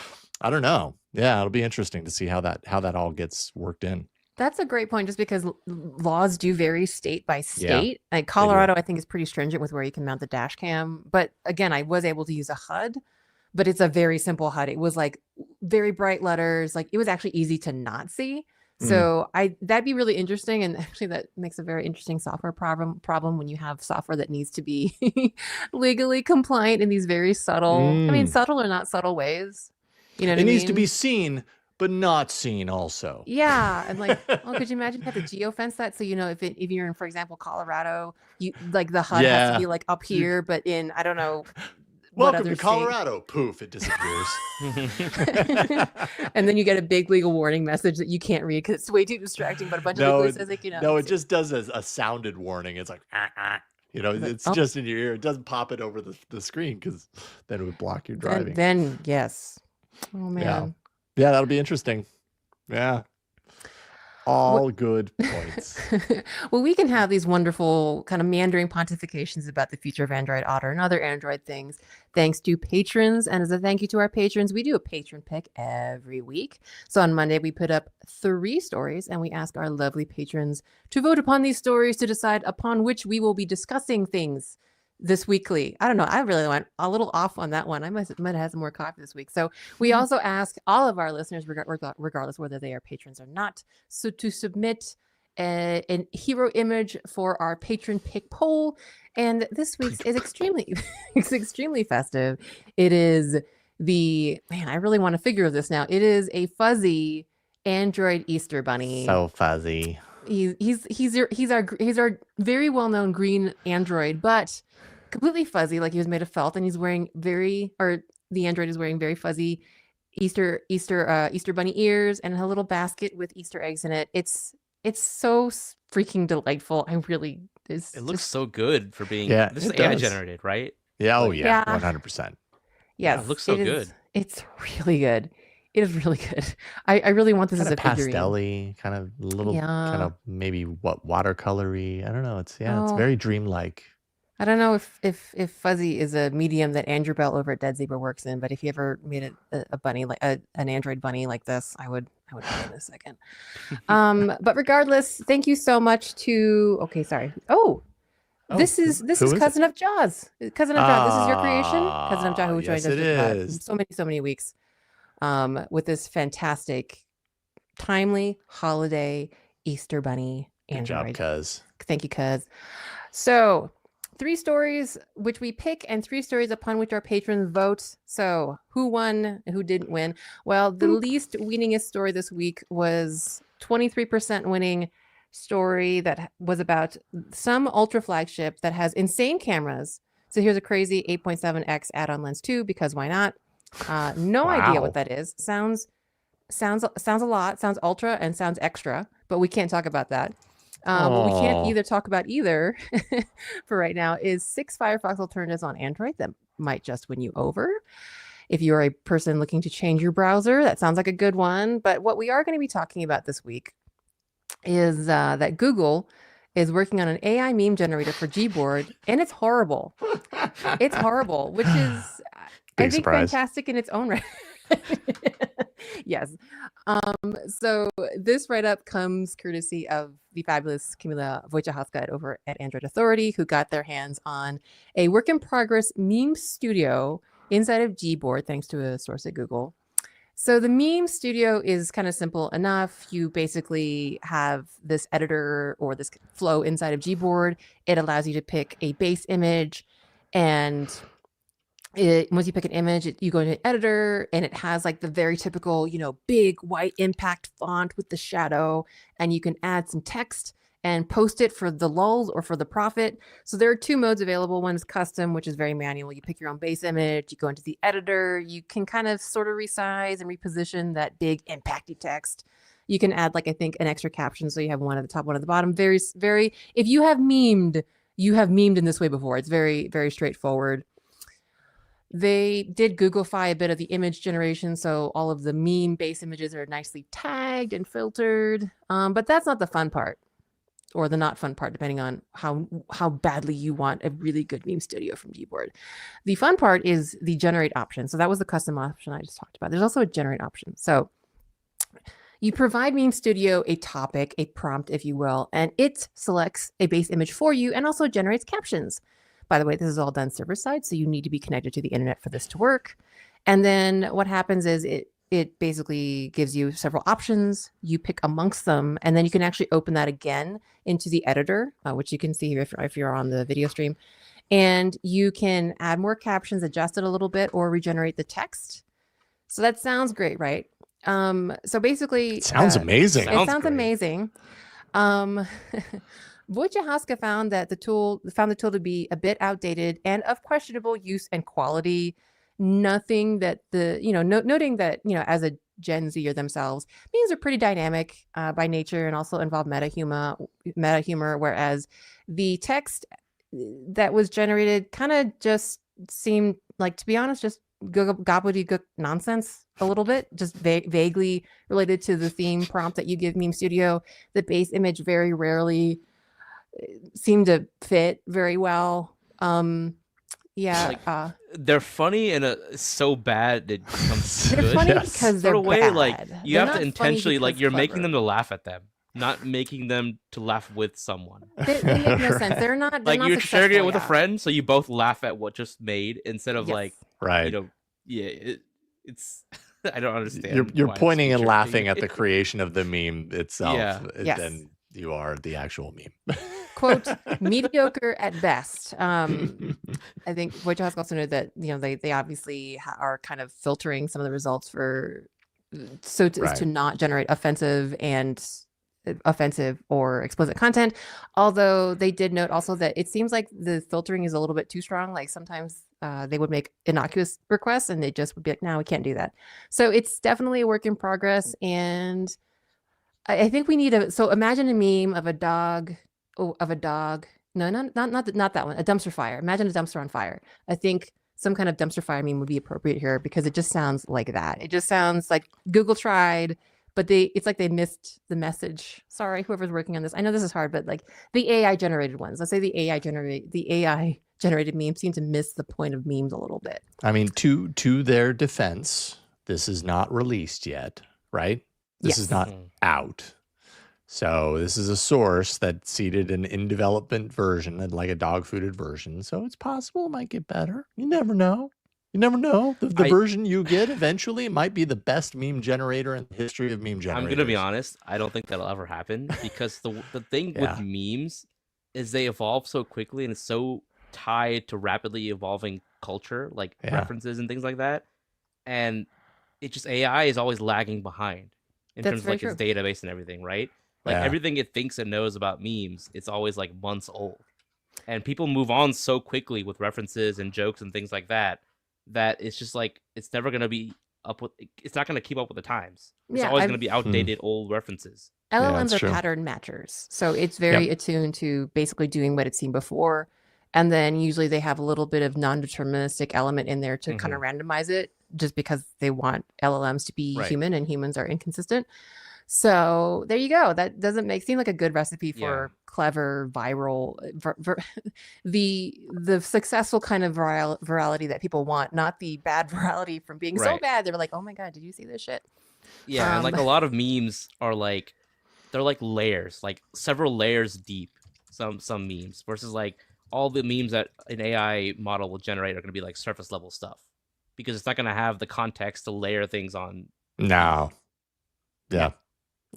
I don't know. Yeah, it'll be interesting to see how that all gets worked in. That's a great point, just because laws do vary state by Yeah, state. Like they do. Colorado, I think, is pretty stringent with where you can mount the dash cam. But again, I was able to use a HUD, but it's a very simple HUD. It was like very bright letters. Like, it was actually easy to not see. So that'd be really interesting. And actually that makes a very interesting software problem when you have software that needs to be legally compliant in these very subtle, I mean, subtle or not subtle ways. You know what I It mean? needs to be seen, but not seen also. Yeah. And like, oh, could you imagine you have to geofence that? So, if you're in, for example, Colorado, you like the HUD has to be like up here, but in, I don't know, what Welcome other to state. Colorado. Poof, it disappears. And then you get a big legal warning message that you can't read because it's way too distracting. But a bunch of No, legalese says, like, no, it just does a sounded warning. It's like, it's oh. just in your ear. It doesn't pop it over the screen because then it would block your driving. Then yes. Oh man. Yeah, that'll be interesting. Yeah. All good points. Well, we can have these wonderful kind of meandering pontifications about the future of Android Auto and other Android things, thanks to patrons. And as a thank you to our patrons, we do a patron pick every week. So on Monday, we put up 3 stories and we ask our lovely patrons to vote upon these stories to decide upon which we will be discussing things this weekly. I don't know. I really went a little off on that one. I might have had some more coffee this week. So we also ask all of our listeners, regardless whether they are patrons or not, so to submit an hero image for our patron pick poll. And this week's is extremely festive. It is I really want to figure this now. It is a fuzzy Android Easter bunny. So fuzzy. He's our very well-known green Android, but completely fuzzy, like he was made of felt, and the Android is wearing very fuzzy Easter bunny ears and a little basket with Easter eggs in it. It's so freaking delightful. It looks so good for being this is it AI does. generated, right? Yeah, 100%. Yes, Yeah, it looks so good. It's really good. It is really good. I really want this Kind as of a figurine. pastel-y, kind of little, kind of maybe watercolory. I don't know. It's very dreamlike. I don't know if fuzzy is a medium that Andrew Bell over at Dead Zebra works in, but if he ever made a bunny like an Android bunny like this, I would buy it in a second. But regardless, thank you so much to. Okay, sorry. This is Cousin of Jaws. Cousin of Jaws. This is your creation, Cousin of Jaws, who joined us so many weeks. With this fantastic, timely holiday Easter bunny Android. Good job, cuz. Thank you, cuz. So 3 stories which we pick and 3 stories upon which our patrons vote. So who won and who didn't win? Well, the least winningest story this week was 23% winning story that was about some ultra flagship that has insane cameras. So here's a crazy 8.7x add-on lens 2, because why not? No idea what that is. Sounds a lot. Sounds ultra and sounds extra, but we can't talk about that. What we can't Oh, either talk about either for right now is 6 Firefox alternatives on Android that might just win you over. If you're a person looking to change your browser, that sounds like a good one. But what we are going to be talking about this week is that Google is working on an AI meme generator for Gboard, and it's horrible. It's horrible, which is, I big think, surprise. fantastic in its own right. Yes. So this write-up comes courtesy of the fabulous Kamila Wojciechowska over at Android Authority, who got their hands on a work-in-progress meme studio inside of Gboard, thanks to a source at Google. So the meme studio is kind of simple enough. You basically have this editor or this flow inside of Gboard. It allows you to pick a base image, and once you pick an image, you go into an editor, and it has like the very typical, big white impact font with the shadow, and you can add some text and post it for the lulz or for the profit. So there are 2 modes available. One is custom, which is very manual. You pick your own base image, you go into the editor, you can kind of sort of resize and reposition that big impacty text. You can add, like, I think, an extra caption, so you have one at the top, one at the bottom. Very, very, if you have memed in this way before. It's very, very straightforward. They did Googlefy a bit of the image generation, so all of the meme base images are nicely tagged and filtered. But that's not the fun part, or the not fun part, depending on how badly you want a really good meme studio from Gboard. The fun part is the generate option. So that was the custom option I just talked about. There's also a generate option. So you provide Meme Studio a topic, a prompt, if you will, and it selects a base image for you and also generates captions. By the way, this is all done server side, so you need to be connected to the internet for this to work. And then what happens is it basically gives you several options. You pick amongst them, and then you can actually open that again into the editor, which you can see here if you're on the video stream. And you can add more captions, adjust it a little bit, or regenerate the text. So that sounds great, right? So basically, it sounds amazing. It sounds amazing. Wojciechowska found the tool to be a bit outdated and of questionable use and quality. Nothing that noting that, as a Gen Zer themselves, memes are pretty dynamic by nature and also involve meta humor, whereas the text that was generated kind of just seemed like, to be honest, just gobbledygook nonsense a little bit, just vaguely related to the theme prompt that you give Meme Studio. The base image very rarely seemed to fit very well. They're funny and so bad it becomes they're good. funny because they're way, bad. like, you They're have to not intentionally, funny like, you're because making clever. them to laugh at them, not making them to laugh with someone. They make no sense. They're not. Like, not you're sharing it with a successful, friend, so you both laugh at what just made instead of Yes. like, Right. it's I don't understand. You're why it's pointing and featured. laughing at the creation of the meme itself. Yeah. Yes. Then you are the actual meme. Quote, mediocre at best. I think Wojciechowska also noted that they obviously are kind of filtering some of the results for to not generate offensive or explicit content. Although they did note also that it seems like the filtering is a little bit too strong. Like sometimes they would make innocuous requests and they just would be like, no, we can't do that. So it's definitely a work in progress. And I think we need so imagine a meme of a dog. No, not that one. A dumpster fire. Imagine a dumpster on fire. I think some kind of dumpster fire meme would be appropriate here because it just sounds like that. It just sounds like Google tried, but it's like they missed the message. Sorry, whoever's working on this. I know this is hard, but like the AI generated ones. Let's say the AI generated memes seem to miss the point of memes a little bit. I mean, to their defense, this is not released yet, right? This is not out. So this is a source that seeded an in development version, like a dog fooded version. So it's possible it might get better. You never know. You never know. The version you get eventually might be the best meme generator in the history of meme generators. I'm going to be honest. I don't think that'll ever happen because the thing with memes is they evolve so quickly and it's so tied to rapidly evolving culture, like references and things like that. And it just, AI is always lagging behind in terms of like its database and everything, right? Like everything it thinks it knows about memes, it's always like months old. And people move on so quickly with references and jokes and things like that, that it's just like, it's never going to be up with. It's not going to keep up with the times. It's Yeah, always going to be outdated, old references. LLMs are true. pattern matchers. So it's very attuned to basically doing what it's seen before. And then usually they have a little bit of non-deterministic element in there to kind of randomize it just because they want LLMs to be human and humans are inconsistent. So there you go. That doesn't seem like a good recipe for clever viral, the successful kind of virality that people want, not the bad virality from being so bad. They were like, oh my God, did you see this shit? Yeah, and like a lot of memes are like, they're like layers, like several layers deep. Some memes versus like all the memes that an AI model will generate are going to be like surface level stuff because it's not going to have the context to layer things on. No. Yeah.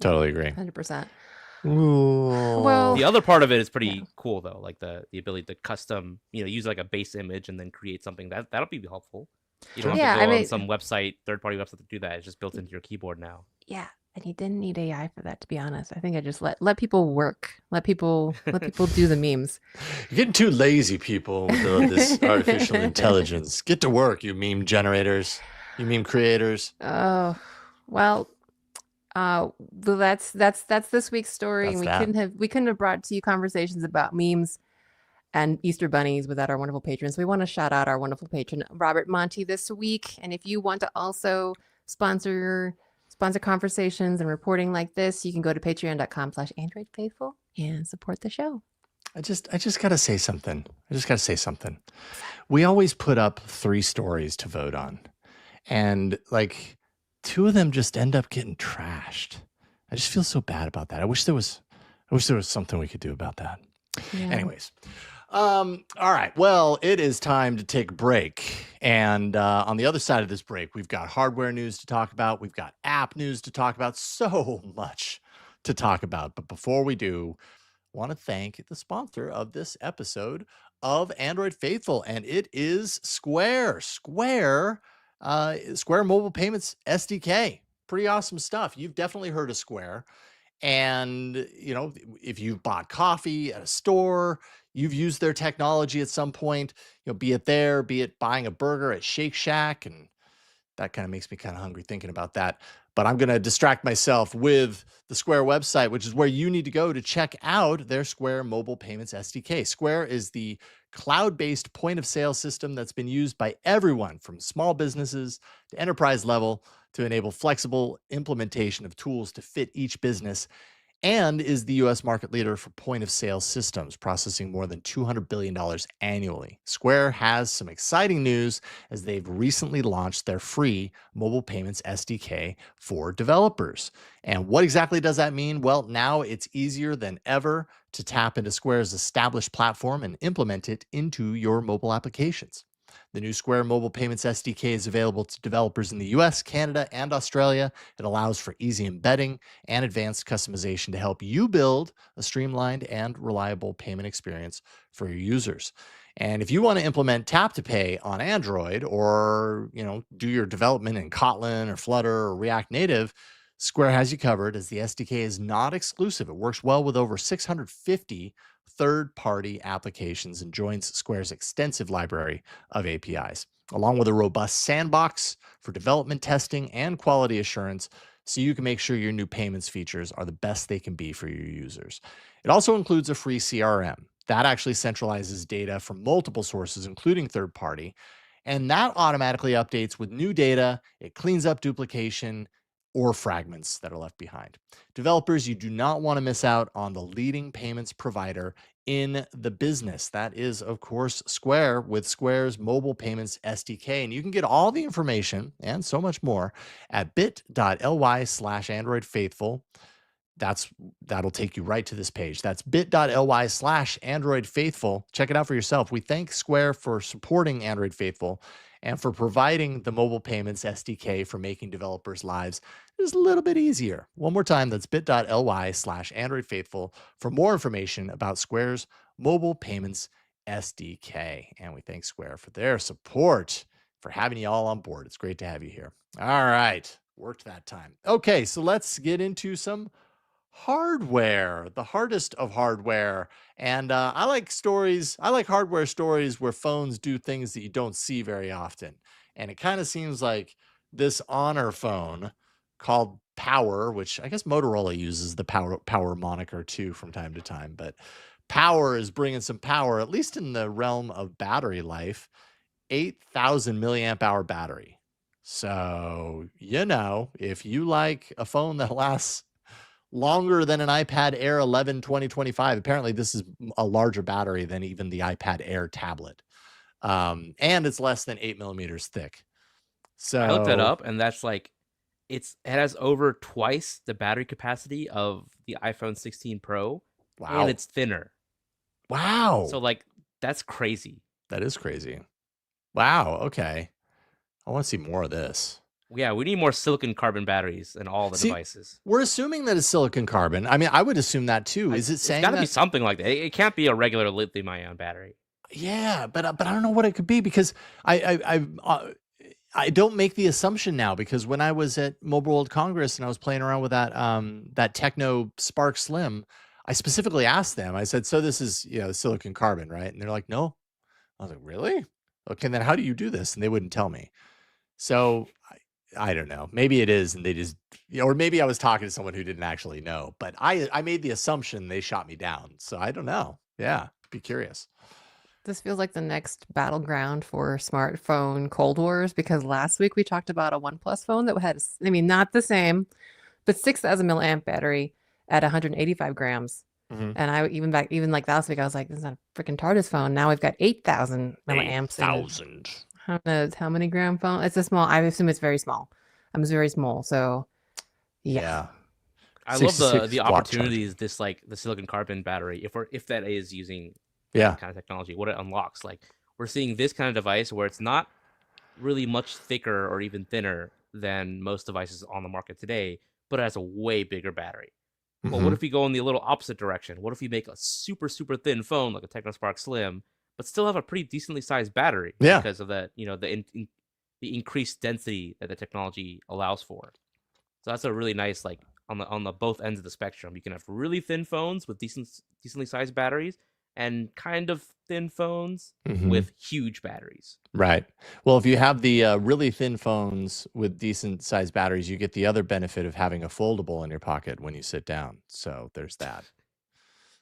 Totally agree. 100%. Well, the other part of it is pretty cool though, like the ability to custom, use like a base image and then create something that'll be helpful. You don't have to go on some website, third-party website to do that. It's just built into your keyboard now. Yeah, and you didn't need AI for that, to be honest. I think I just let people work, let people do the memes. You're getting too lazy, people, with this artificial intelligence. Get to work, you meme generators, you meme creators. Oh, well, that's this week's story. And we couldn't have brought to you conversations about memes and Easter bunnies without our wonderful patrons. We want to shout out our wonderful patron, Robert Monty, this week. And if you want to also sponsor conversations and reporting like this, you can go to patreon.com/AndroidFaithful and support the show. I just got to say something. We always put up 3 stories to vote on. And like 2 of them just end up getting trashed. I just feel so bad about that. I wish there was something we could do about that. Yeah. Anyways. All right. Well, it is time to take a break. And on the other side of this break, we've got hardware news to talk about. We've got app news to talk about. So much to talk about. But before we do, I want to thank the sponsor of this episode of Android Faithful, and it is Square. Square Mobile Payments SDK. Pretty awesome stuff. You've definitely heard of Square. And, if you've bought coffee at a store, you've used their technology at some point, be it buying a burger at Shake Shack. And that kind of makes me kind of hungry thinking about that. But I'm going to distract myself with the Square website, which is where you need to go to check out their Square Mobile Payments SDK. Square is the cloud-based point-of-sale system that's been used by everyone from small businesses to enterprise level to enable flexible implementation of tools to fit each business, and is the U.S. market leader for point-of-sale systems, processing more than $200 billion annually. Square has some exciting news as they've recently launched their free mobile payments SDK for developers. And what exactly does that mean? Well, now it's easier than ever to tap into Square's established platform and implement it into your mobile applications. The new Square Mobile Payments SDK is available to developers in the US, Canada, and Australia. It allows for easy embedding and advanced customization to help you build a streamlined and reliable payment experience for your users. And if you want to implement Tap to Pay on Android or, do your development in Kotlin or Flutter or React Native, Square has you covered, as the SDK is not exclusive. It works well with over 650 third-party applications and joins Square's extensive library of APIs, along with a robust sandbox for development testing and quality assurance, so you can make sure your new payments features are the best they can be for your users. It also includes a free CRM. That actually centralizes data from multiple sources, including third-party, and that automatically updates with new data. It cleans up duplication or fragments that are left behind. Developers, you do not want to miss out on the leading payments provider in the business. That is, of course, Square, with Square's Mobile Payments SDK. And you can get all the information and so much more at bit.ly/AndroidFaithful. That'll take you right to this page. That's bit.ly/AndroidFaithful. Check it out for yourself. We thank Square for supporting Android Faithful and for providing the Mobile Payments SDK for making developers' lives just a little bit easier. One more time, that's bit.ly/AndroidFaithful for more information about Square's Mobile Payments SDK. And we thank Square for their support, for having you all on board. It's great to have you here. All right, worked that time. Okay, so let's get into some hardware, the hardest of hardware. And I like hardware stories where phones do things that you don't see very often. And it kind of seems like this Honor phone called Power, which I guess Motorola uses the Power moniker too from time to time, but Power is bringing some power, at least in the realm of battery life. 8,000 milliamp hour battery. So, if you like a phone that lasts longer than an iPad Air 11 2025, apparently this is a larger battery than even the iPad Air tablet. And it's less than 8 millimeters thick. So I looked that up, and that's like it has over twice the battery capacity of the iPhone 16 Pro, wow. and it's thinner. Wow. So like that's crazy. That is crazy. Wow. Okay. I want to see more of this. Yeah, we need more silicon carbon batteries in all the devices. We're assuming that it's silicon carbon. I mean, I would assume that too. Is it saying it's got to be something like that? It can't be a regular lithium-ion battery. Yeah, but I don't know what it could be, because I don't make the assumption now, because when I was at Mobile World Congress and I was playing around with that Techno Spark Slim, I specifically asked them. I said, "So this is silicon carbon, right?" And they're like, "No." I was like, "Really? Okay, then how do you do this?" And they wouldn't tell me. So I don't know. Maybe it is, and they just, or maybe I was talking to someone who didn't actually know. But I made the assumption, they shot me down. So I don't know. Yeah, be curious. This feels like the next battleground for smartphone Cold Wars, because last week we talked about a OnePlus phone that had, not the same, but 6,000 milliamp battery at 185 grams. And I even like last week, I was like, this is not a freaking TARDIS phone. Now we've got 8,000 milliamps. 8,000. How many gram phone? It's a small. I assume it's very small. It's very small. So, yeah. I love the opportunities this like the silicon carbon battery, if that is using that kind of technology, what it unlocks. Like we're seeing this kind of device where it's not really much thicker or even thinner than most devices on the market today, but it has a way bigger battery. Well, what if we go in the little opposite direction? What if we make a super, super thin phone like a Techno Spark Slim, but still have a pretty decently sized battery because of that, the increased density that the technology allows for. So that's a really nice, like on the both ends of the spectrum. You can have really thin phones with decently sized batteries, and kind of thin phones with huge batteries. Right. Well, if you have the really thin phones with decent sized batteries, you get the other benefit of having a foldable in your pocket when you sit down. So there's that.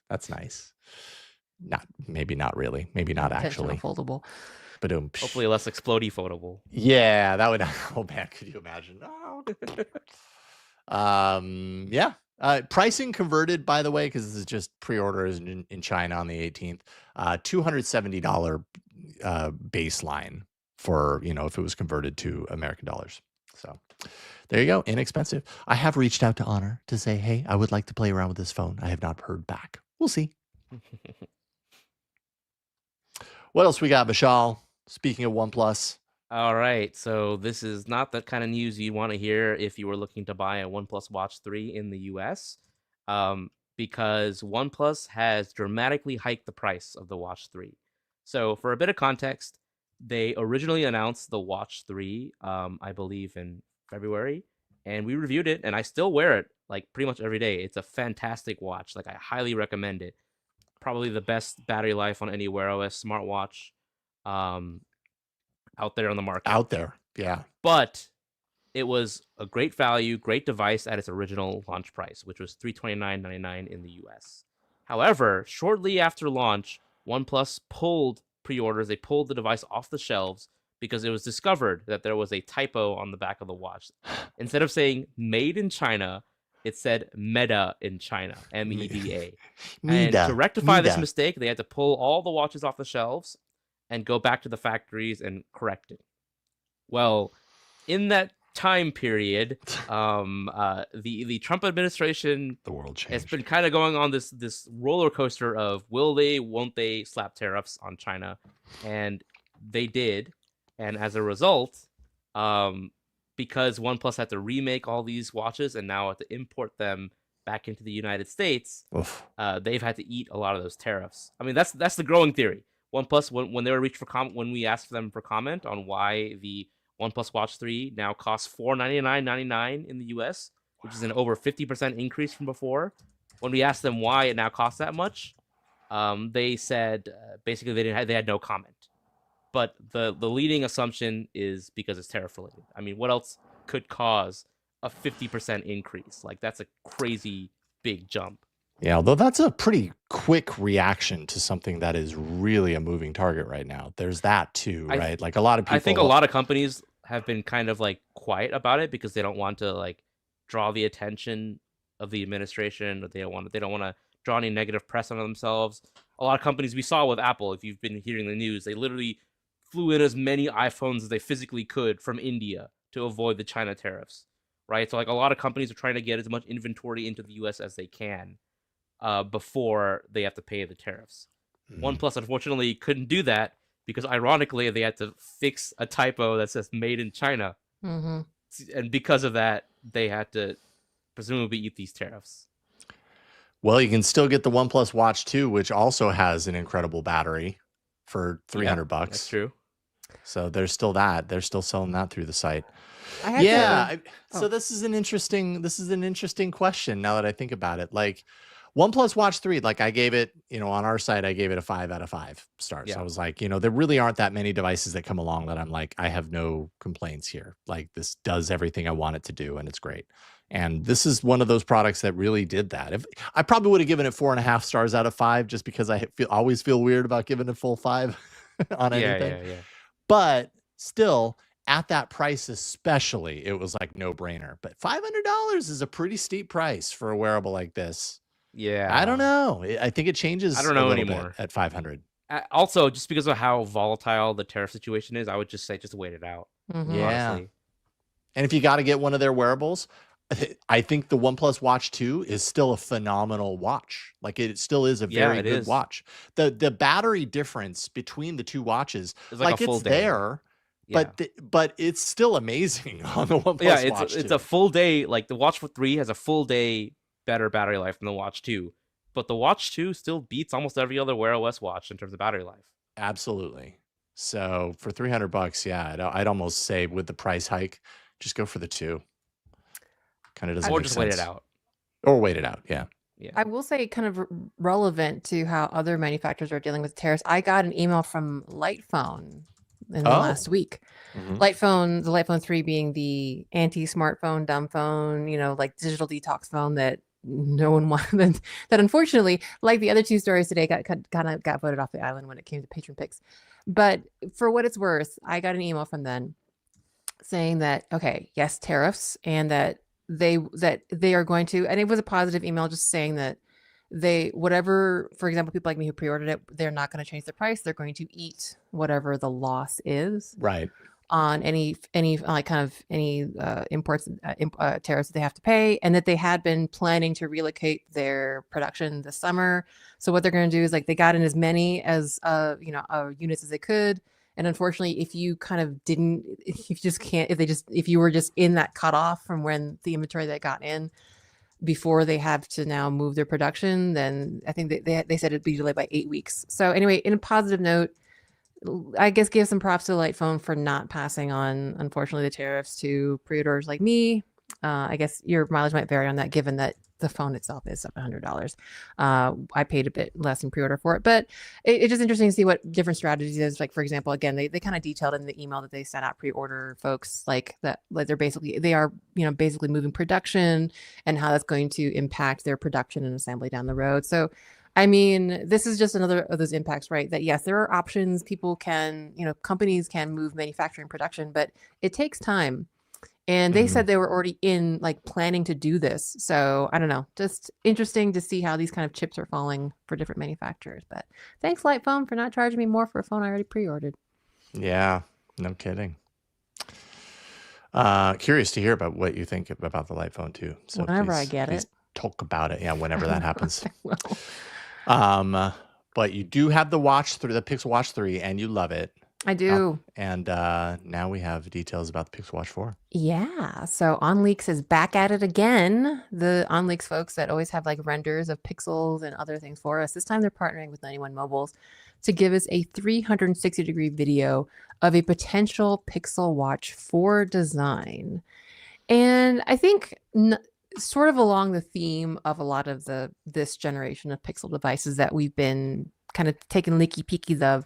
That's nice. Maybe not really. Maybe not actually. Foldable. But hopefully less explodey foldable. Yeah, that would. Oh man, could you imagine? Yeah. Pricing converted, by the way, because this is just pre-orders in China on the 18th. $270 baseline for if it was converted to American dollars. So there you go, inexpensive. I have reached out to Honor to say, hey, I would like to play around with this phone. I have not heard back. We'll see. What else we got, Mishaal? Speaking of OnePlus. All right, so this is not the kind of news you want to hear if you were looking to buy a OnePlus Watch 3 in the US, because OnePlus has dramatically hiked the price of the Watch 3. So for a bit of context, they originally announced the Watch 3, I believe in February, and we reviewed it, and I still wear it like pretty much every day. It's a fantastic watch. Like I highly recommend it. Probably the best battery life on any Wear OS smartwatch out there on the market. Out there, yeah. But it was a great value, great device at its original launch price, which was $329.99 in the US. However, shortly after launch, OnePlus pulled pre-orders. They pulled the device off the shelves because it was discovered that there was a typo on the back of the watch. Instead of saying made in China, it said Meda in China, MEDA. And to rectify this mistake, they had to pull all the watches off the shelves and go back to the factories and correct it. Well, in that time period, the Trump administration, the world changed. Has been kind of going on this roller coaster of will they, won't they slap tariffs on China, and they did, and as a result, because OnePlus had to remake all these watches and now have to import them back into the United States, they've had to eat a lot of those tariffs. I mean, that's the growing theory. OnePlus, when they were reached for when we asked them for comment on why the OnePlus Watch 3 now costs $499.99 in the US, which is an over 50% increase from before. When we asked them why it now costs that much, they said basically they had no comment. But the leading assumption is because it's tariff related. I mean, what else could cause a 50% increase? Like, that's a crazy big jump. Yeah, although that's a pretty quick reaction to something that is really a moving target right now. There's that too, right? Like a lot of people. I think a lot of companies have been kind of like quiet about it because they don't want to like draw the attention of the administration, or they don't want to draw any negative press on themselves. A lot of companies we saw with Apple, if you've been hearing the news, they literally flew in as many iPhones as they physically could from India to avoid the China tariffs, right? So like a lot of companies are trying to get as much inventory into the US as they can before they have to pay the tariffs. OnePlus unfortunately couldn't do that because ironically they had to fix a typo that says made in China. And because of that, they had to presumably eat these tariffs. Well, you can still get the OnePlus Watch 2, which also has an incredible battery for $300. That's true. So there's still that. They're still selling that through the site. So this is an interesting question now that I think about it. Like OnePlus Watch 3, like I gave it, on our site, I gave it a 5 out of 5 stars. I was like, there really aren't that many devices that come along that I'm like, I have no complaints here. Like this does everything I want it to do, and it's great. And this is one of those products that really did that. If I probably would have given it 4.5 stars out of 5, just because I always feel weird about giving a full 5 on anything. Yeah. But still, at that price especially, it was like no brainer. But $500 is a pretty steep price for a wearable like this. Yeah, I don't know. I think it changes. I don't know anymore at 500. Also, just because of how volatile the tariff situation is, I would just say just wait it out. Yeah. Honestly. And if you got to get one of their wearables, I think the OnePlus Watch 2 is still a phenomenal watch. Like it still is a very good watch. The battery difference between the two watches, it's like it's there. Yeah. But it's still amazing on the OnePlus Watch 2. It's a full day. Like the Watch 3 has a full day better battery life than the Watch 2, but the Watch 2 still beats almost every other Wear OS watch in terms of battery life. Absolutely. So for $300, yeah, I'd almost say with the price hike, just go for the 2. Kind of doesn't make sense. Or just wait it out. Or wait it out, yeah. I will say, kind of relevant to how other manufacturers are dealing with tariffs, I got an email from Lightphone in the last week. The Lightphone 3 being the anti-smartphone, dumb phone, like digital detox phone that no one wanted, that unfortunately, like the other 2 stories today, got voted off the island when it came to patron picks. But for what it's worth, I got an email from them saying that, okay, yes, tariffs, and that they are going to, and it was a positive email just saying that whatever, for example, people like me who pre-ordered it, they're not going to change the price. They're going to eat whatever the loss is. Right. On any like kind of any imports tariffs that they have to pay, and that they had been planning to relocate their production this summer. So what they're going to do is like they got in as many as units as they could, and unfortunately, if you kind of didn't, if you were just in that cutoff from when the inventory that got in before they have to now move their production, then I think they said it'd be delayed by 8 weeks. So anyway, in a positive note, I guess give some props to Lightphone for not passing on, unfortunately, the tariffs to pre-orders like me. I guess your mileage might vary on that, given that the phone itself is up $100. I paid a bit less in pre-order for it, but it's just interesting to see what different strategies is. Like, for example, again, they kind of detailed in the email that they sent out pre-order folks, like that, like they are basically moving production and how that's going to impact their production and assembly down the road. So I mean, this is just another of those impacts, right? That yes, there are options. People can, companies can move manufacturing production, but it takes time. And they said they were already planning to do this. So I don't know, just interesting to see how these kind of chips are falling for different manufacturers. But thanks, Lightphone, for not charging me more for a phone I already pre-ordered. Yeah, no kidding. Curious to hear about what you think about the Lightphone too. So whenever I get it, talk about it. Yeah, whenever that happens. But you do have the Pixel Watch 3, and you love it. I do. And now we have details about the Pixel Watch 4. Yeah. So OnLeaks is back at it again. The OnLeaks folks that always have like renders of pixels and other things for us. This time they're partnering with 91 Mobiles to give us a 360-degree video of a potential Pixel Watch 4 design. And I think sort of along the theme of a lot of this generation of Pixel devices that we've been kind of taking leaky peekies of,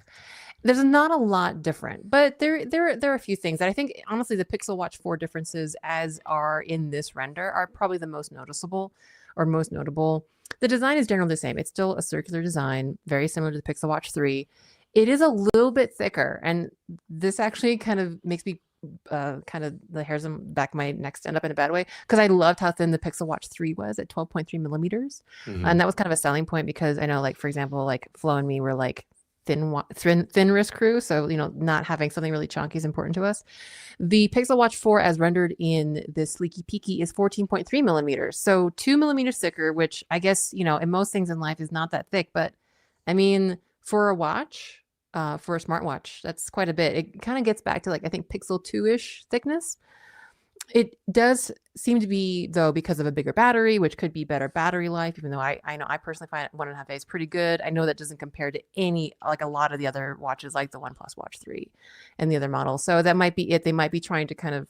There's not a lot different, but there are a few things that I think honestly the Pixel Watch 4 differences as are in this render are probably the most noticeable or most notable. The design is generally the same. It's still a circular design, very similar to the Pixel Watch 3. It is a little bit thicker, and this actually kind of makes me kind of the hairs on the back of my neck stand up in a bad way, because I loved how thin the Pixel Watch 3 was at 12.3 millimeters. And that was kind of a selling point, because I know, like, for example, like Flo and me were like thin wrist crew, so not having something really chunky is important to us. The Pixel Watch 4 as rendered in this leaky peaky is 14.3 millimeters, so 2 millimeters thicker, which I guess in most things in life is not that thick, but I mean, for a watch, for a smartwatch, that's quite a bit. It kind of gets back to, like, I think Pixel 2-ish thickness. It does seem to be, though, because of a bigger battery, which could be better battery life, even though I know I personally find 1.5 days pretty good. I know that doesn't compare to a lot of the other watches, like the OnePlus Watch 3 and the other models. So that might be it. They might be trying to kind of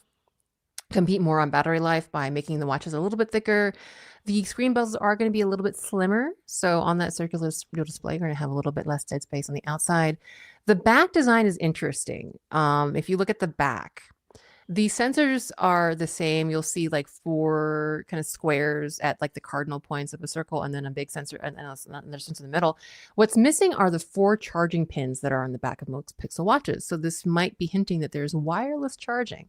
compete more on battery life by making the watches a little bit thicker. The screen bezels are going to be a little bit slimmer. So on that circular display, you're going to have a little bit less dead space on the outside. The back design is interesting. If you look at the back, the sensors are the same. You'll see like 4 kind of squares at like the cardinal points of a circle, and then a big sensor, and another sensor in the middle. What's missing are the 4 charging pins that are on the back of most Pixel watches. So this might be hinting that there's wireless charging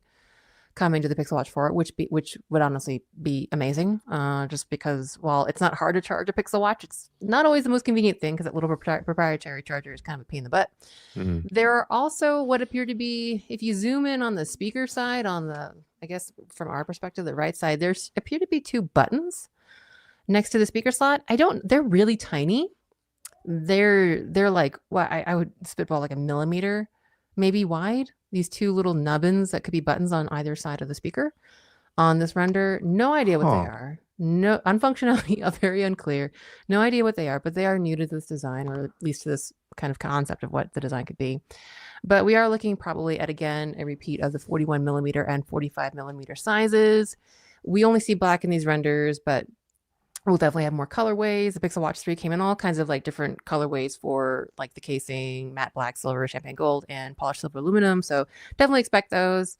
coming to the Pixel Watch 4, which would honestly be amazing. Just because while it's not hard to charge a Pixel Watch, it's not always the most convenient thing, because that little proprietary charger is kind of a pain in the butt. There are also what appear to be, if you zoom in on the speaker side, on the, I guess from our perspective, the right side, there's appear to be 2 buttons next to the speaker slot. They're really tiny. They're like, I would spitball like a millimeter maybe wide. These 2 little nubbins that could be buttons on either side of the speaker on this render. No idea what they are. No, unfunctionality very unclear. No idea what they are, but they are new to this design, or at least to this kind of concept of what the design could be. But we are looking probably at, again, a repeat of the 41 millimeter and 45 millimeter sizes. We only see black in these renders, but we'll definitely have more colorways. The Pixel Watch 3 came in all kinds of like different colorways for like the casing, matte black, silver, champagne gold, and polished silver aluminum. So definitely expect those.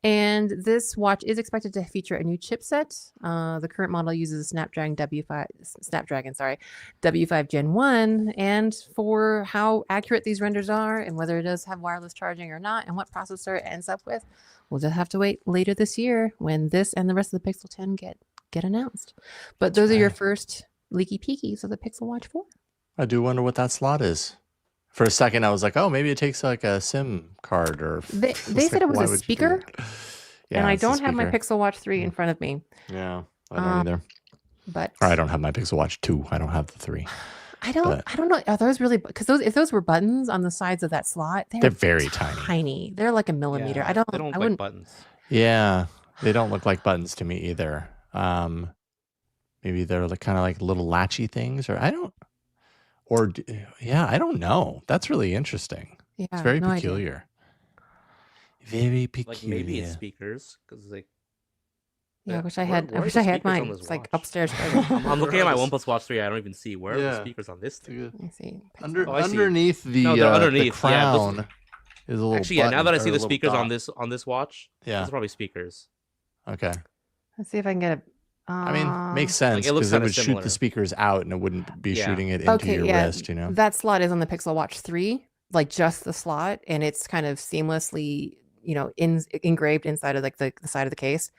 And this watch is expected to feature a new chipset. The current model uses Snapdragon W5 Gen 1. And for how accurate these renders are, and whether it does have wireless charging or not, and what processor it ends up with, we'll just have to wait later this year when this and the rest of the Pixel 10 get announced. But those are your first leaky peakies of the Pixel Watch 4. I do wonder what that slot is. For a second, I was like, oh, maybe it takes like a SIM card, or they said it was a speaker. Yeah, and I don't have my Pixel Watch 3 in front of me. Yeah, I don't either. But or I don't have my Pixel Watch 2. I don't have the 3. I don't know. Are those really, because if those were buttons on the sides of that slot, they're very tiny. They're like a millimeter. Yeah, they don't look like buttons. Yeah, they don't look like buttons to me either. Maybe they're like kind of like little latchy things, or I don't know. That's really interesting. Yeah, it's very peculiar. Very peculiar. Like maybe it's speakers, because like. Yeah, I wish I had mine. It's like upstairs. I'm looking at my OnePlus Watch 3. I don't even see where are the speakers on this thing. Let me see. Underneath the crown is a little. Actually, now that I see the speakers on this watch, those are probably speakers. Okay. Let's see if I can get it. I mean, makes sense, because it would shoot the speakers out, and it wouldn't be shooting it into your wrist. That slot is on the Pixel Watch 3, like just the slot, and it's kind of seamlessly, engraved inside of like the side of the case.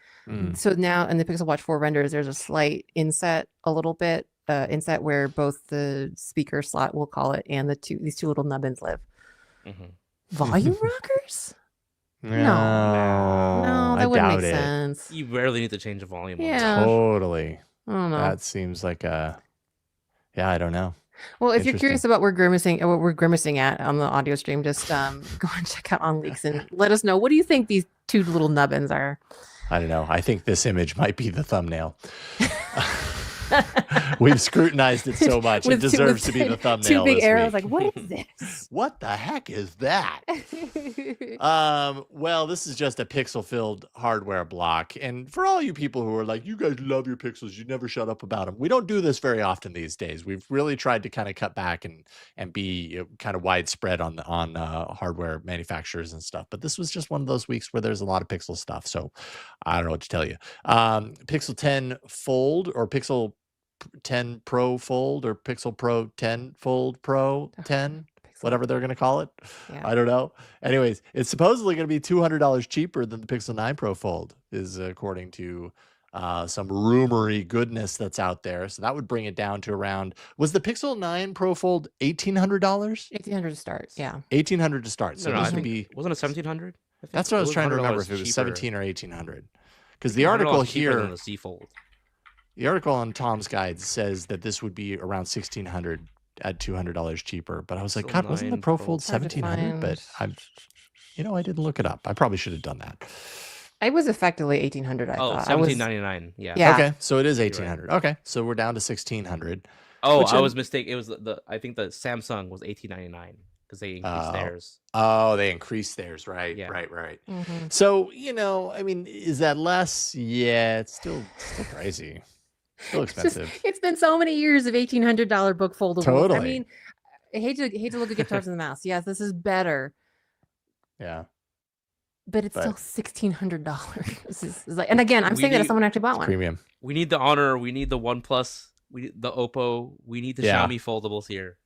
So now in the Pixel Watch 4 renders, there's a slight inset, inset where both the speaker slot, we'll call it, and these 2 little nubbins live. Volume rockers? No, that wouldn't make sense. You rarely need to change the volume. Yeah, totally. I don't know. That seems like I don't know. Well, if you're curious about what we're grimacing at on the audio stream, just go and check out on Leaks and let us know. What do you think these 2 little nubbins are? I don't know. I think this image might be the thumbnail. We've scrutinized it so much. It With deserves to be the thumbnail two big this arrows. week. Like, what is this? What the heck is that? Well, this is just a pixel-filled hardware block. And for all you people who are like, you guys love your pixels, you never shut up about them. We don't do this very often these days. We've really tried to kind of cut back and be kind of widespread on hardware manufacturers and stuff. But this was just one of those weeks where there's a lot of pixel stuff. So I don't know what to tell you. Pixel 10 Fold or Pixel 10 Pro Fold or Pixel Pro 10 Fold Pro 10, whatever they're going to call it. Yeah. I don't know. Anyways, it's supposedly going to be $200 cheaper than the Pixel 9 Pro Fold, is according to some rumory goodness that's out there. So that would bring it down to around, was the Pixel 9 Pro Fold $1,800? $1,800 to start. Yeah. $1,800 to start. So No, this I would think, be, wasn't it 1,700? that's what I was trying to remember, if it was 17 or 1,800. Because the article here, the C Fold. the article on Tom's Guide says that this would be around 1,600 at $200 cheaper. But I was like, So God, wasn't the 9 Pro Pro. Fold It's hard to 1,700? But find. I didn't look it up. I probably should have done that. It was effectively 1,800. I Oh, thought. I was- 1799. Yeah. Yeah. Okay, so it is You're right. 1,800. Okay, so we're down to 1,600. Oh, Which I I'm- was mistaken. It was I think the Samsung was 1899 because they increased Oh. theirs. Oh, they increased theirs, right? Yeah. Right. Mhm. So, I mean, is that less? Yeah, it's still crazy. Still It's just- expensive. it's been so many years of $1,800 book foldables. Totally. I mean, I hate to look at guitars in the mouse. Yes, this is better, Yeah. but it's But- still $1,600. This is like, and again, I'm We saying that as need- someone who actually bought one. Premium. We need the Honor. We need the OnePlus. We need the Oppo. We need the Yeah. Xiaomi foldables here.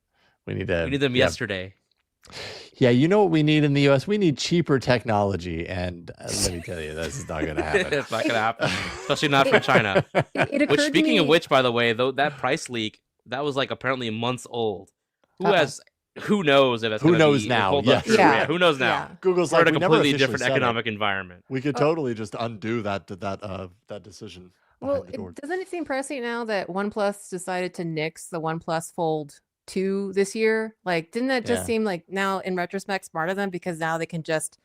We need to. We need them yeah. yesterday. Yeah, you know what we need in the US? We need cheaper technology. And let me tell you, this is not going to happen. It's not gonna happen, especially not from China. It occurred Which, to speaking of me- which, by the way, though that price leak that was like apparently months old. Uh-oh. Who knows if it's Who gonna knows be now? hold up Yes. true. Yeah. Who knows now? Yeah. Google's We're like, in a we never completely officially different said it. economic environment. We could Oh. totally just undo that decision. Well, behind the door. doesn't it seem pressing now that OnePlus decided to nix the OnePlus Fold 2 this year? Like, didn't that just Yeah. seem like now in retrospect smart of them, because now they can just,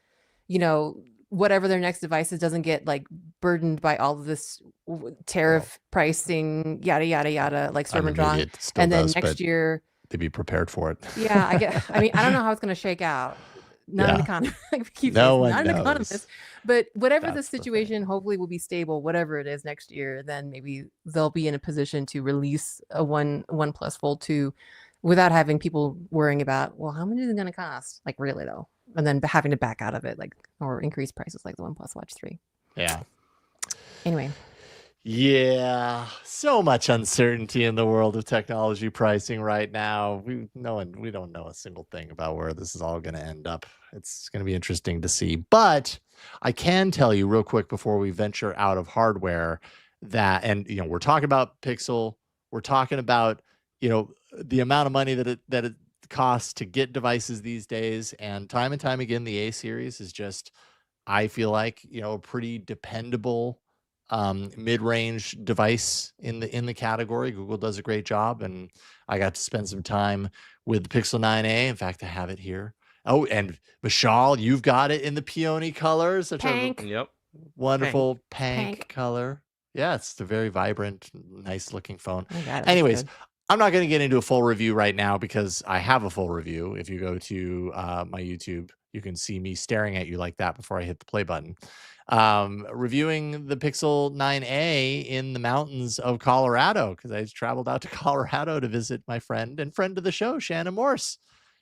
whatever their next device is doesn't get like burdened by all of this tariff pricing, yada yada yada, like I Sturm mean, and Drang. maybe it still And then does, next but year, to be prepared for it. yeah, I don't know how it's going to shake out. Not an Yeah. economist. Keep No saying, one not an knows. economist. But whatever the That's the thing. situation, hopefully will be stable. Whatever it is next year, then maybe they'll be in a position to release a OnePlus Fold 2 without having people worrying about, well, how much is it going to cost? Like, really though, and then having to back out of it, like, or increase prices like the OnePlus Watch 3. Yeah. Anyway, Yeah, so much uncertainty in the world of technology pricing right now. We don't know a single thing about where this is all going to end up. It's going to be interesting to see. But I can tell you real quick before we venture out of hardware that, and we're talking about Pixel, we're talking about the amount of money that it costs to get devices these days, and time again, the A series is just, I feel like, a pretty dependable mid-range device in the category. Google does a great job, and I got to spend some time with the Pixel 9a. In fact, I have it here. Oh, and Mishaal, you've got it in the peony color, such Pank. a Yep. wonderful pank Pank. color. Yeah, it's a very vibrant, nice looking phone. oh my God, it looks Anyways, good. I'm not going to get into a full review right now because I have a full review. If you go to my YouTube, you can see me staring at you like that before I hit the play button. Reviewing the Pixel 9a in the mountains of Colorado, because I traveled out to Colorado to visit my friend and friend of the show, Shannon Morse.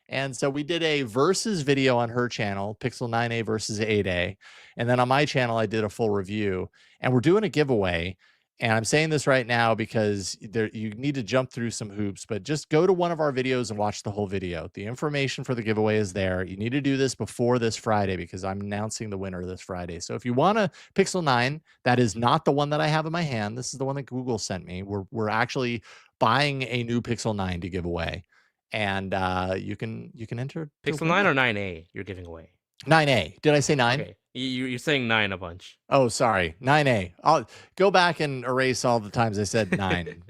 And so we did a versus video on her channel, Pixel 9a versus 8a. And then on my channel, I did a full review. And we're doing a giveaway. And I'm saying this right now because you need to jump through some hoops, but just go to one of our videos and watch the whole video. The information for the giveaway is there. You need to do this before this Friday because I'm announcing the winner this Friday. So if you want a Pixel 9, that is not the one that I have in my hand. This is the one that Google sent me. We're actually buying a new Pixel 9 to give away. And you can enter to Pixel win 9 it. or 9A? You're giving away. 9a. Did I say 9? Okay. You're saying 9 a bunch. Oh, sorry. 9a. I'll go back and erase all the times I said 9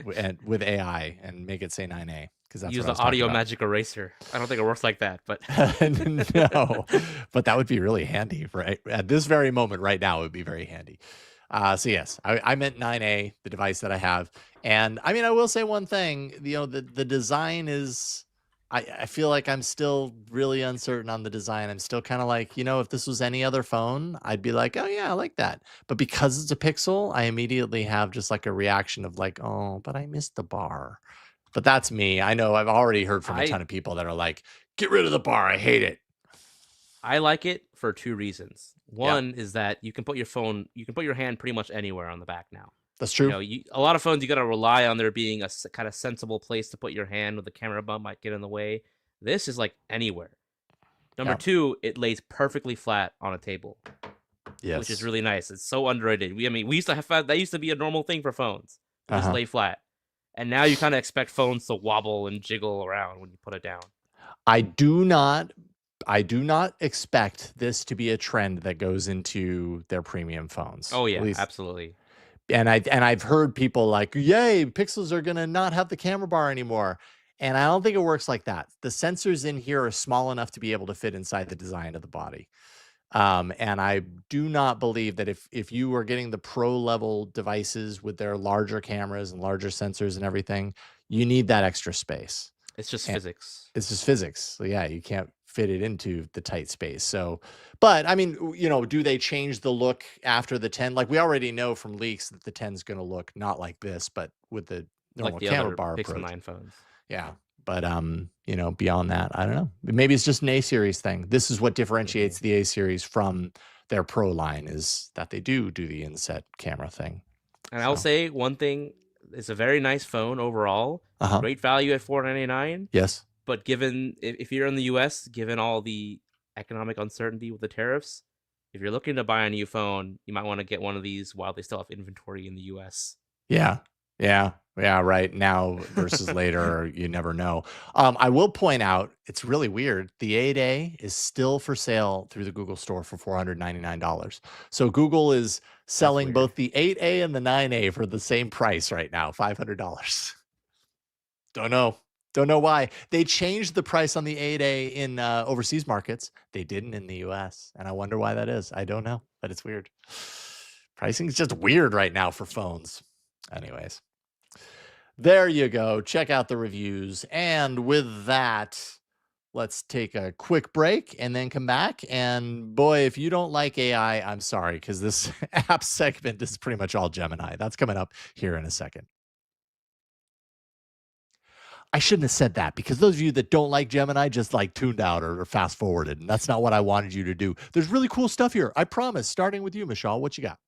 with AI and make it say 9a because that's Use what I the was talking audio about. magic eraser. I don't think it works like that, but No, but that would be really handy, right? At this very moment right now, it would be very handy. So yes, I meant 9a, the device that I have. And I mean, I will say one thing, the design is, I feel like I'm still really uncertain on the design. I'm still kind of like, if this was any other phone, I'd be like, oh yeah, I like that. But because it's a Pixel, I immediately have just like a reaction of like, oh, but I missed the bar. But that's me. I know I've already heard from a ton of people that are like, get rid of the bar. I hate it. I like it for two reasons. One is that you can put your hand pretty much anywhere on the back now. That's true. A lot of phones you got to rely on there being a kind of sensible place to put your hand, with the camera bump might get in the way. This is like anywhere. Number two, it lays perfectly flat on a table. Yes. Which is really nice. It's so underrated. We used to have that used to be a normal thing for phones. Just lay flat. And now you kind of expect phones to wobble and jiggle around when you put it down. I do not expect this to be a trend that goes into their premium phones. Oh yeah, absolutely. And I've heard people like, yay, Pixels are gonna not have the camera bar anymore. And I don't think it works like that. The sensors in here are small enough to be able to fit inside the design of the body. And I do not believe that if you are getting the pro level devices with their larger cameras and larger sensors and everything, you need that extra space. It's just physics. It's just physics. So yeah, you can't fit it into the tight space. So, but I mean, do they change the look after the 10? Like we already know from leaks that the 10 is going to look not like this, but with the normal camera bar Pixel approach. 9 phones. Yeah. But, beyond that, I don't know. Maybe it's just an A series thing. This is what differentiates the A series from their Pro line, is that they do the inset camera thing. And I'll say one thing, it's a very nice phone overall. Great value at $499. Yes. But if you're in the US, given all the economic uncertainty with the tariffs, if you're looking to buy a new phone, you might want to get one of these while they still have inventory in the US. Yeah. Right now versus later, you never know. I will point out, it's really weird. The 8A is still for sale through the Google store for $499. So Google is selling both the 8A and the 9A for the same price right now, $500. Don't know why. They changed the price on the 8A in overseas markets. They didn't in the US, and I wonder why that is. I don't know, but it's weird. Pricing is just weird right now for phones. Anyways, there you go. Check out the reviews. And with that, let's take a quick break and then come back. And boy, if you don't like AI, I'm sorry, because this app segment is pretty much all Gemini. That's coming up here in a second. I shouldn't have said that, because those of you that don't like Gemini just like tuned out or fast forwarded. And that's not what I wanted you to do. There's really cool stuff here. I promise. Starting with you, Mishaal, what you got?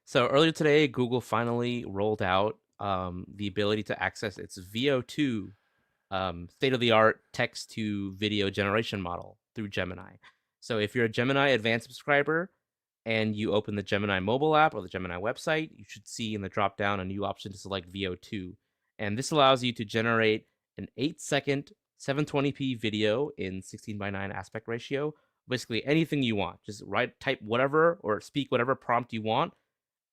So earlier today, Google finally rolled out the ability to access its VO2 state-of-the-art text-to-video generation model through Gemini. So if you're a Gemini Advanced subscriber and you open the Gemini mobile app or the Gemini website, you should see in the drop-down a new option to select VO2. And this allows you to generate an 8-second 720p video in 16:9 aspect ratio. Basically anything you want. Just type whatever or speak whatever prompt you want.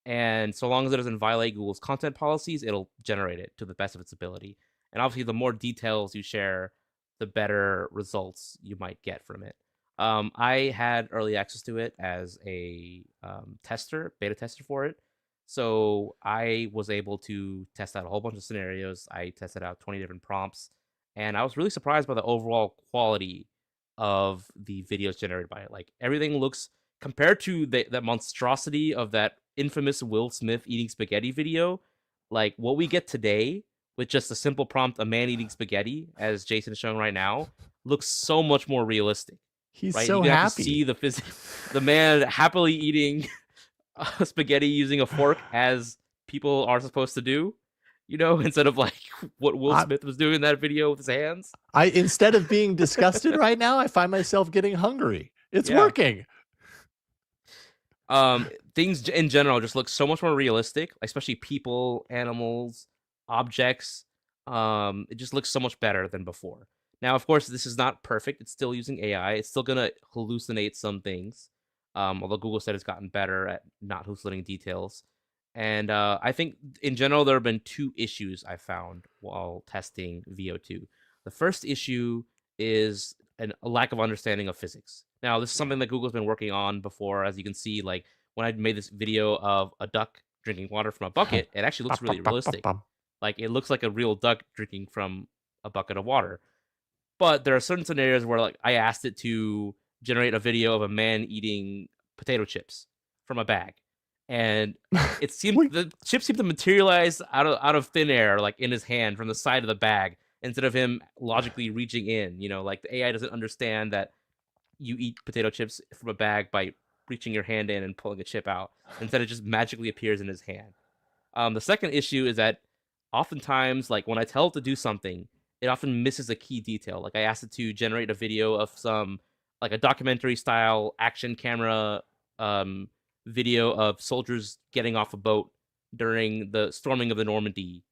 And so long as it doesn't violate Google's content policies, it'll generate it to the best of its ability. And obviously, the more details you share, the better results you might get from it. I had early access to it as a beta tester for it. So I was able to test out a whole bunch of scenarios. I tested out 20 different prompts. And I was really surprised by the overall quality of the videos generated by it. Like, everything looks, compared to that monstrosity of that infamous Will Smith eating spaghetti video, like what we get today with just a simple prompt, a man eating spaghetti, as Jason is showing right now, looks so much more realistic. He's right? So happy. You can see the man happily eating spaghetti using a fork, as people are supposed to do, instead of like what Will Smith was doing in that video with his hands. Instead of being disgusted right now, I find myself getting hungry. It's working. Things in general just look so much more realistic, especially people, animals, objects. It just looks so much better than before. Now, of course, this is not perfect. It's still using AI. It's still going to hallucinate some things. Although Google said it's gotten better at not hallucinating details. And I think in general, there have been two issues I found while testing VO2. The first issue is a lack of understanding of physics. Now, this is something that Google's been working on before. As you can see, like when I made this video of a duck drinking water from a bucket, it actually looks really realistic. Like it looks like a real duck drinking from a bucket of water. But there are certain scenarios where like I asked it to generate a video of a man eating potato chips from a bag, and it seemed the chips seemed to materialize out of thin air, like in his hand from the side of the bag, instead of him logically reaching in. Like the AI doesn't understand that you eat potato chips from a bag by reaching your hand in and pulling a chip out. Instead, it just magically appears in his hand. The second issue is that oftentimes, like when I tell it to do something, it often misses a key detail. Like I asked it to generate a video of some like a documentary style action camera video of soldiers getting off a boat during the storming of the Normandy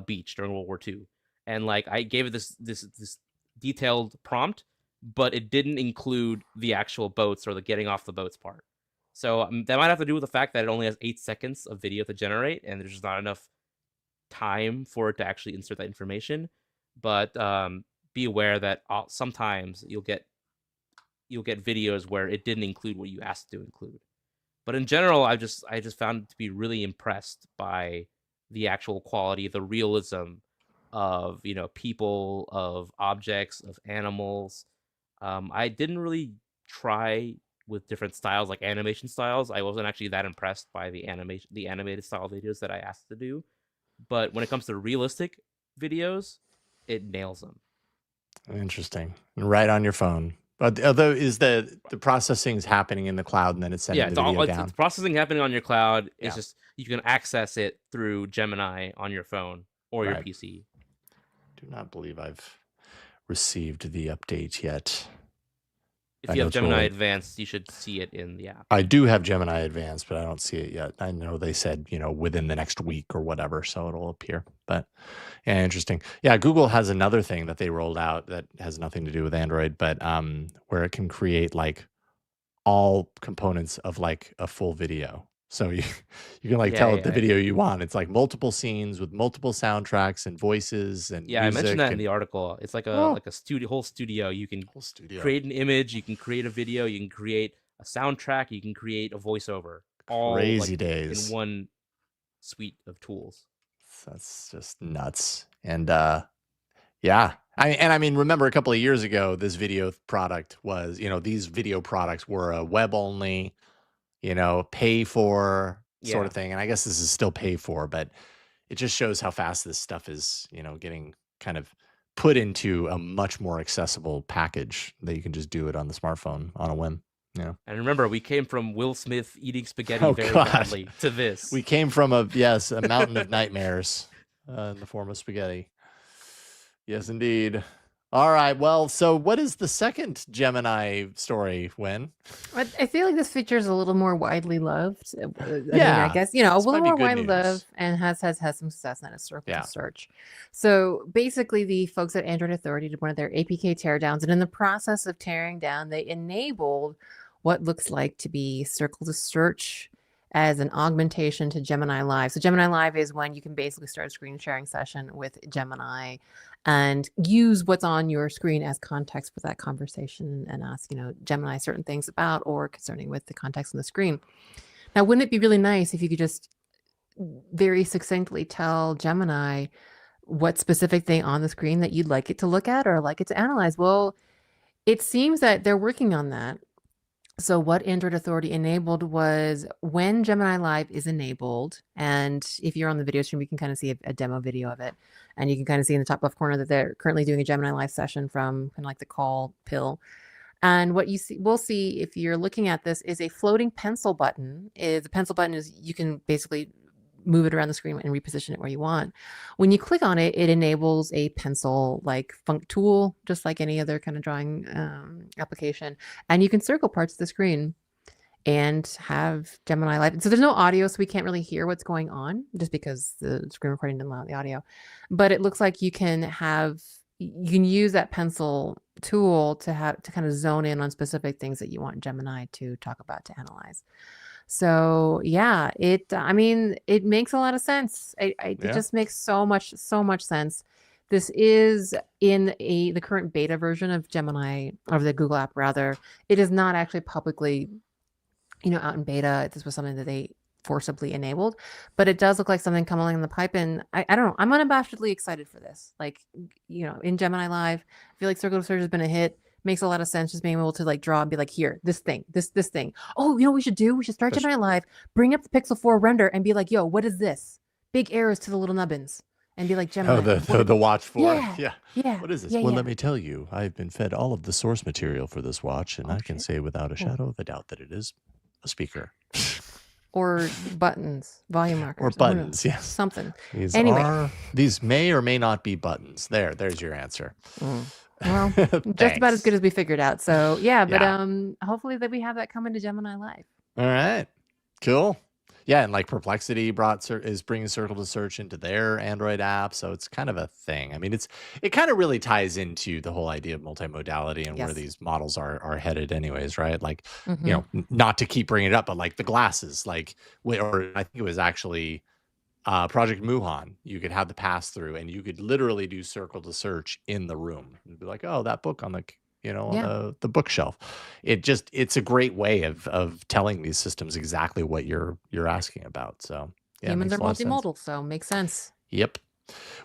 beach during World War II. And like I gave it this detailed prompt, but it didn't include the actual boats or the getting off the boats part. So that might have to do with the fact that it only has 8 seconds of video to generate, and there's just not enough time for it to actually insert that information. But be aware that sometimes you'll get videos where it didn't include what you asked it to include. But in general, I just found it to be really impressed by the actual quality, the realism of people, of objects, of animals. I didn't really try with different styles, like animation styles. I wasn't actually that impressed by the animated style videos that I asked to do. But when it comes to realistic videos, it nails them. Interesting. Right on your phone. But although is the processing is happening in the cloud and then it's sending the video down. It's processing happening on your cloud. It's just you can access it through Gemini on your phone or your PC. Do not believe I've received the update yet. If you have Gemini Advanced, you should see it in the app. I do have Gemini Advanced, but I don't see it yet. I know they said, within the next week or whatever, so it'll appear. But yeah, interesting. Yeah, Google has another thing that they rolled out that has nothing to do with Android, but where it can create like all components of like a full video. So you can like tell it the video you want. It's like multiple scenes with multiple soundtracks and voices and music. I mentioned that in the article. It's like a whole studio. You can create an image, you can create a video, you can create a soundtrack, you can create a voiceover. All crazy days in one suite of tools. That's just nuts. And yeah. I mean, remember a couple of years ago, this video product was, these video products were a web only, pay for sort of thing. And I guess this is still pay for, but it just shows how fast this stuff is, getting kind of put into a much more accessible package that you can just do it on the smartphone on a whim. Yeah. And remember, we came from Will Smith eating spaghetti very badly to this. We came from a mountain of nightmares in the form of spaghetti. Yes, indeed. All right. Well, so what is the second Gemini story, Huyen? I feel like this feature is a little more widely loved. I guess, a little more widely loved and has some success in its circle search. So basically, the folks at Android Authority did one of their APK teardowns. And in the process of tearing down, they enabled what looks like to be circle to search as an augmentation to Gemini Live. So Gemini Live is when you can basically start a screen sharing session with Gemini and use what's on your screen as context for that conversation and ask, Gemini certain things about or concerning with the context on the screen. Now, wouldn't it be really nice if you could just very succinctly tell Gemini what specific thing on the screen that you'd like it to look at or like it to analyze? Well, it seems that they're working on that. So what Android Authority enabled was when Gemini Live is enabled, and if you're on the video stream, you can kind of see a demo video of it, and you can kind of see in the top left corner that they're currently doing a Gemini Live session from kind of like the call pill. And what we'll see if you're looking at this is a floating pencil button. The pencil button is you can basically move it around the screen and reposition it where you want. When you click on it, it enables a pencil like func tool, just like any other kind of drawing application. And you can circle parts of the screen and have Gemini Live. So there's no audio, so we can't really hear what's going on just because the screen recording didn't allow the audio. But it looks like you can use that pencil tool to kind of zone in on specific things that you want Gemini to talk about, to analyze. So yeah, it makes a lot of sense. It just makes so much sense. This is in the current beta version of Gemini, of the Google app rather. It is not actually publicly, out in beta. This was something that they forcibly enabled, but it does look like something coming along the pipe. And I don't know, I'm unabashedly excited for this. Like, in Gemini Live, I feel like circle to search has been a hit. Makes a lot of sense just being able to like draw and be like, here, this thing, this thing. Oh, you know what we should do? We should start Gemini Live, bring up the Pixel 4 render and be like, yo, what is this? Big arrows to the little nubbins. And be like, Gemini. The Watch 4. Yeah. What is this? Yeah, Well, yeah. let me tell you, I've been fed all of the source material for this watch, and I can say without a shadow of a doubt that it is a speaker. Or buttons, volume markers. Or buttons, yes. Something. These may or may not be buttons. There's your answer. Well, just about as good as we figured out. So yeah, but hopefully that we have that coming to Gemini Live. All right, cool. Yeah, and like Perplexity is bringing Circle to Search into their Android app, so it's kind of a thing. I mean, it kind of really ties into the whole idea of multimodality and where these models are headed, anyways, right? Like, not to keep bringing it up, but like the glasses, like, or I think it was actually Project Muhan. You could have the pass through, and you could literally do Circle to Search in the room and be like, oh, that book on the on the bookshelf. It's a great way of telling these systems exactly what you're asking about. So humans are multimodal, so makes sense. Yep.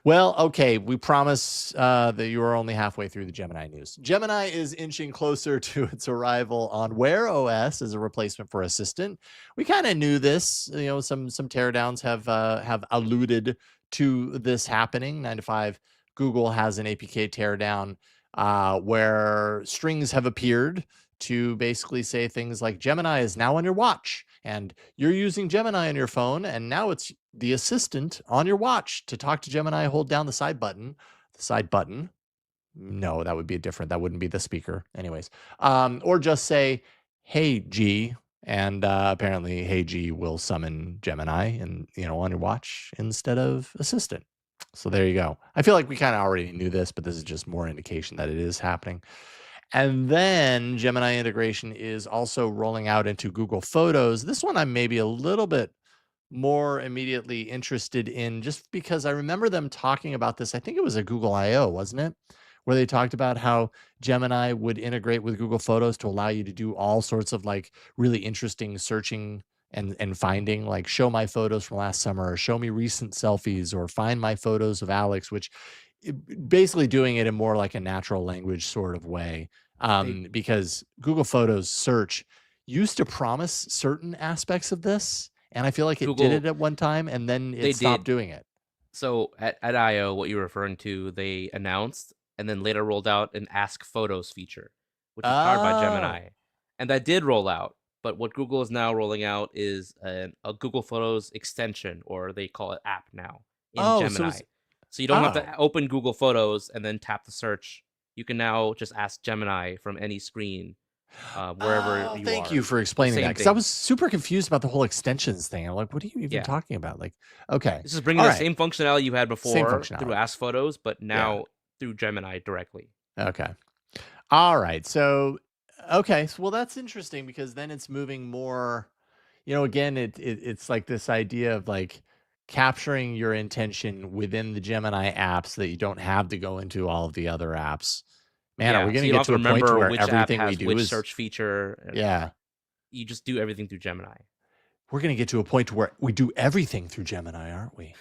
Well, okay, we promise that you are only halfway through the Gemini news. Gemini is inching closer to its arrival on Wear OS as a replacement for Assistant. We kind of knew this. Some teardowns have alluded to this happening. 9 to 5 Google has an APK teardown where strings have appeared to basically say things like Gemini is now on your watch, and you're using Gemini on your phone, and now it's the assistant on your watch. To talk to Gemini, hold down the side button. No, that would be that wouldn't be the speaker. Anyways, or just say, hey, G, and apparently, hey, G will summon Gemini and on your watch instead of assistant. So there you go. I feel like we kind of already knew this, but this is just more indication that it is happening. And then Gemini integration is also rolling out into Google Photos. This one I'm maybe a little bit more immediately interested in, just because I remember them talking about this. I think it was a Google I/O, wasn't it? Where they talked about how Gemini would integrate with Google Photos to allow you to do all sorts of like really interesting searching and finding, like show my photos from last summer, or show me recent selfies, or find my photos of Alex, which basically doing it in more like a natural language sort of way. Because Google Photos search used to promise certain aspects of this, and I feel like it did it at one time, and then it stopped doing it. So at I/O, what you're referring to, they announced and then later rolled out an Ask Photos feature, which is powered by Gemini, and that did roll out. But what Google is now rolling out is a Google Photos extension, or they call it app now, in Gemini. So you don't have to open Google Photos and then tap the search. You can now just ask Gemini from any screen, wherever you are. Thank you for explaining that, because I was super confused about the whole extensions thing. I'm like, what are you even talking about? Like, okay. This is bringing the same functionality you had before through Ask Photos, but now through Gemini directly. Okay. All right. So, well, that's interesting, because then it's moving more, again, it's like this idea of like capturing your intention within the Gemini apps, so that you don't have to go into all of the other apps. Man, are we going to get to a point where everything we do is search feature? Yeah. You just do everything through Gemini. We're going to get to a point where we do everything through Gemini, aren't we?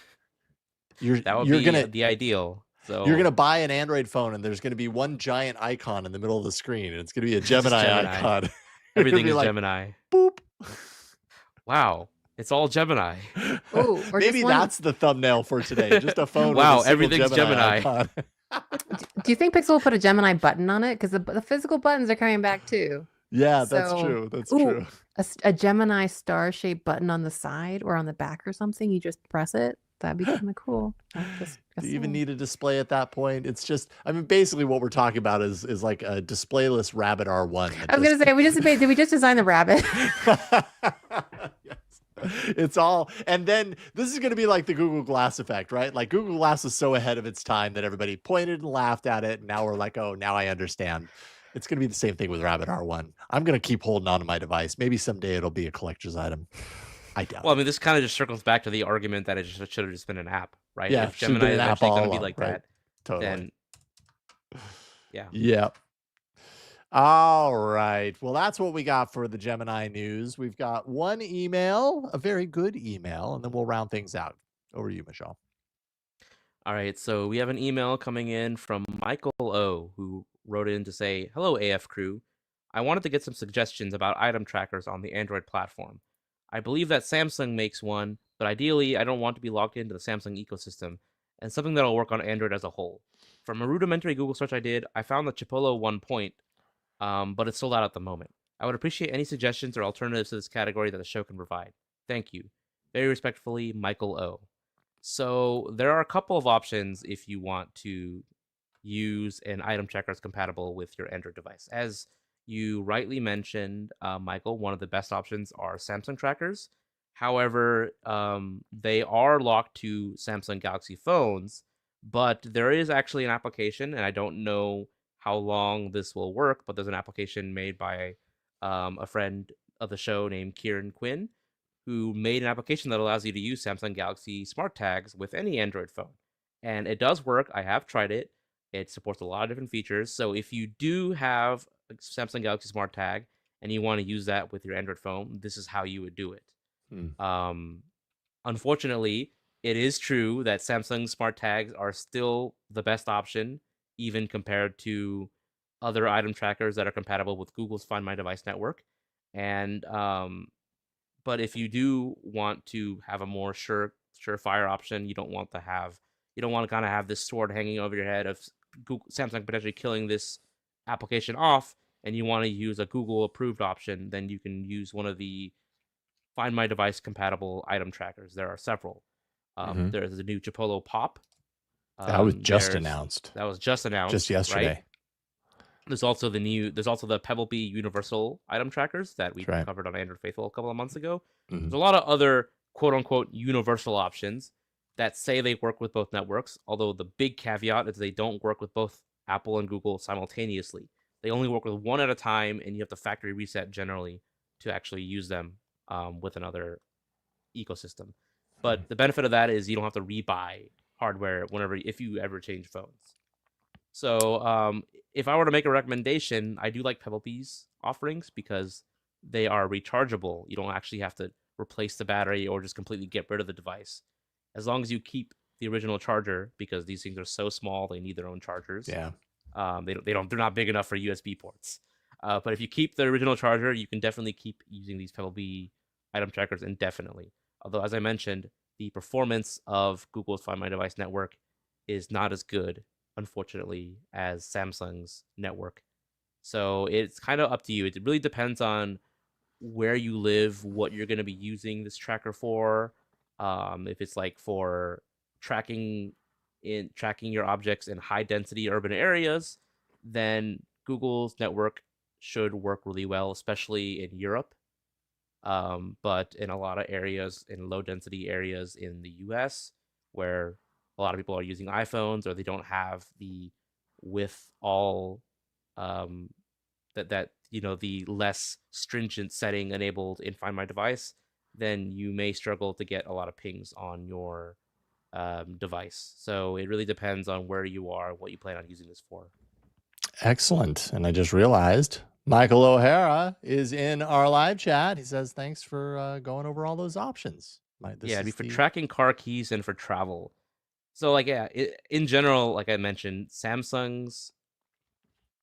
That would be the ideal. So you're going to buy an Android phone, and there's going to be one giant icon in the middle of the screen, and it's going to be a Gemini icon. Everything is like, Gemini. Boop. Wow. It's all Gemini. Oh, maybe that's the thumbnail for today. Just a phone. Wow, with a everything's Gemini. Do you think Pixel will put a Gemini button on it? Because the physical buttons are coming back too. Yeah, that's true. That's true. A Gemini star-shaped button on the side or on the back or something. You just press it. That'd be kind of cool. Do you even need a display at that point? It's just, I mean, basically what we're talking about is like a displayless Rabbit R1. I was going to say, did we just design the rabbit? Yes. It's all, and then this is going to be like the Google Glass effect, right? Like Google Glass is so ahead of its time that everybody pointed and laughed at it. And now we're like, oh, now I understand. It's going to be the same thing with Rabbit R1. I'm going to keep holding on to my device. Maybe someday it'll be a collector's item. I doubt. Well, I mean, this kind of just circles back to the argument that it should have just been an app, right? Yeah, if Gemini is actually going to be like right? that, Totally. then yeah. Yeah. All right. Well, that's what we got for the Gemini news. We've got one email, a very good email, and then we'll round things out. Over to you, Mishaal. All right, so we have an email coming in from Michael O, who wrote in to say, "Hello, AF crew. I wanted to get some suggestions about item trackers on the Android platform. I believe that Samsung makes one, but ideally, I don't want to be logged into the Samsung ecosystem, and something that'll work on Android as a whole. From a rudimentary Google search I did, I found the Chipolo 1 point, but it's sold out at the moment. I would appreciate any suggestions or alternatives to this category that the show can provide. Thank you. Very respectfully, Michael O." So there are a couple of options if you want to use an item tracker that's compatible with your Android device. As you rightly mentioned, Michael, one of the best options are Samsung trackers. However, they are locked to Samsung Galaxy phones, but there is actually an application, and I don't know how long this will work, but there's an application made by a friend of the show named Kieran Quinn, who made an application that allows you to use Samsung Galaxy smart tags with any Android phone. And it does work. I have tried it. It supports a lot of different features. So if you do have a Samsung Galaxy smart tag and you want to use that with your Android phone, this is how you would do it. Unfortunately, it is true that Samsung smart tags are still the best option, even compared to other item trackers that are compatible with Google's Find My Device network. And but if you do want to have a more surefire option, you don't want to kind of have this sword hanging over your head of Google, Samsung potentially killing this application off, and you want to use a Google approved option, then you can use one of the Find My Device compatible item trackers. There are several. There's the new Chipolo Pop. That was just announced. That was just announced. Just yesterday. Right? There's also the Pebble Bee universal item trackers that we covered on Android Faithful a couple of months ago. There's a lot of other quote unquote universal options that say they work with both networks, although the big caveat is they don't work with both Apple and Google simultaneously. They only work with one at a time, and you have to factory reset generally to actually use them with another ecosystem. But the benefit of that is you don't have to rebuy hardware if you ever change phones. So if I were to make a recommendation, I do like Pebble Bee's offerings because they are rechargeable. You don't actually have to replace the battery or just completely get rid of the device. As long as you keep the original charger, because these things are so small, they need their own chargers. Yeah. They're not big enough for USB ports. But if you keep the original charger, you can definitely keep using these Pebble Bee item trackers indefinitely. Although, as I mentioned, the performance of Google's Find My Device network is not as good, unfortunately, as Samsung's network. So it's kind of up to you. It really depends on where you live, what you're going to be using this tracker for. If it's like for tracking your objects in high density urban areas, then Google's network should work really well, especially in Europe. But in a lot of areas, in low density areas in the US, where a lot of people are using iPhones or they don't have the with all the less stringent setting enabled in Find My Device, then you may struggle to get a lot of pings on your device. So it really depends on where you are, what you plan on using this for. Excellent. And I just realized Michael O'Hara is in our live chat. He says, thanks for going over all those options. It'd be for tracking car keys and for travel. So, in general, like I mentioned, Samsung's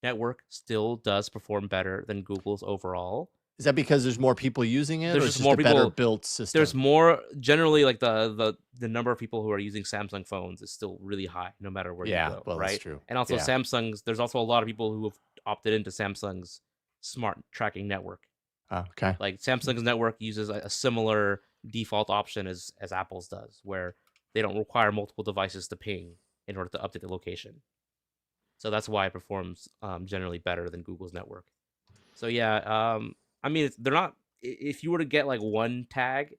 network still does perform better than Google's overall. Is that because there's more people using it? There's or just it's more a people, better built system? There's more, generally, like the number of people who are using Samsung phones is still really high, no matter where you go, well, right? That's true. And also there's also a lot of people who have opted into Samsung's smart tracking network. Okay. Like Samsung's network uses a similar default option as Apple's does, where they don't require multiple devices to ping in order to update the location. So that's why it performs generally better than Google's network. So I mean, they're not. If you were to get like one tag,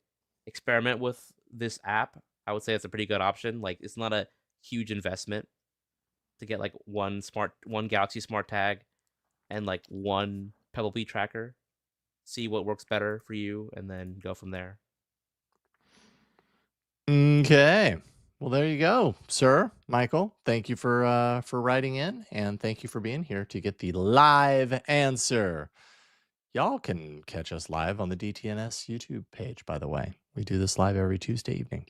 experiment with this app, I would say it's a pretty good option. Like it's not a huge investment to get like one Galaxy smart tag and like one Pebble Bee tracker. See what works better for you, and then go from there. Okay. Well, there you go, sir. Michael, thank you for writing in, and thank you for being here to get the live answer. Y'all can catch us live on the DTNS YouTube page, by the way. We do this live every Tuesday evening.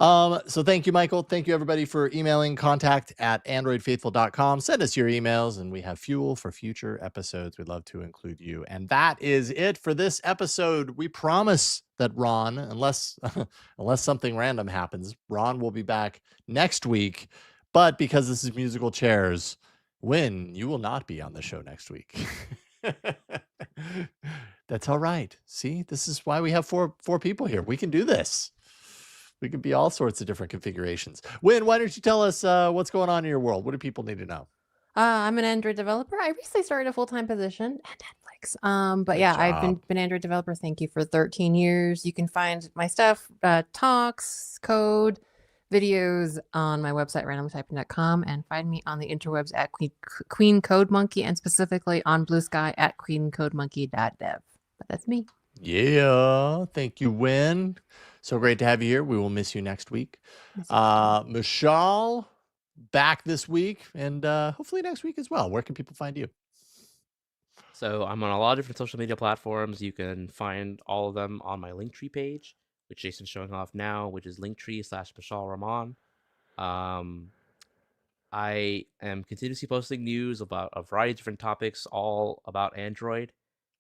So thank you, Michael. Thank you, everybody, for emailing contact@androidfaithful.com. Send us your emails, and we have fuel for future episodes. We'd love to include you. And that is it for this episode. We promise that Ron, unless something random happens, Ron will be back next week. But because this is musical chairs, Huyen, you will not be on the show next week. That's all right. See, this is why we have four people here. We can do this. We can be all sorts of different configurations. Huyen, why don't you tell us what's going on in your world? What do people need to know? I'm an Android developer. I recently started a full-time position at Netflix. But Good yeah, job. I've been an Android developer. Thank you for 13 years. You can find my stuff, talks, code, videos on my website, randomlytyping.com, and find me on the interwebs at Queen Code Monkey, and specifically on Blue Sky at queencodemonkey.dev. But that's me. Yeah. Thank you, Huyen. So great to have you here. We will miss you next week. Mishaal, back this week, and hopefully next week as well. Where can people find you? So I'm on a lot of different social media platforms. You can find all of them on my Linktree page, which Jason's showing off now, which is linktree/Mishaal Rahman. I am continuously posting news about a variety of different topics, all about Android.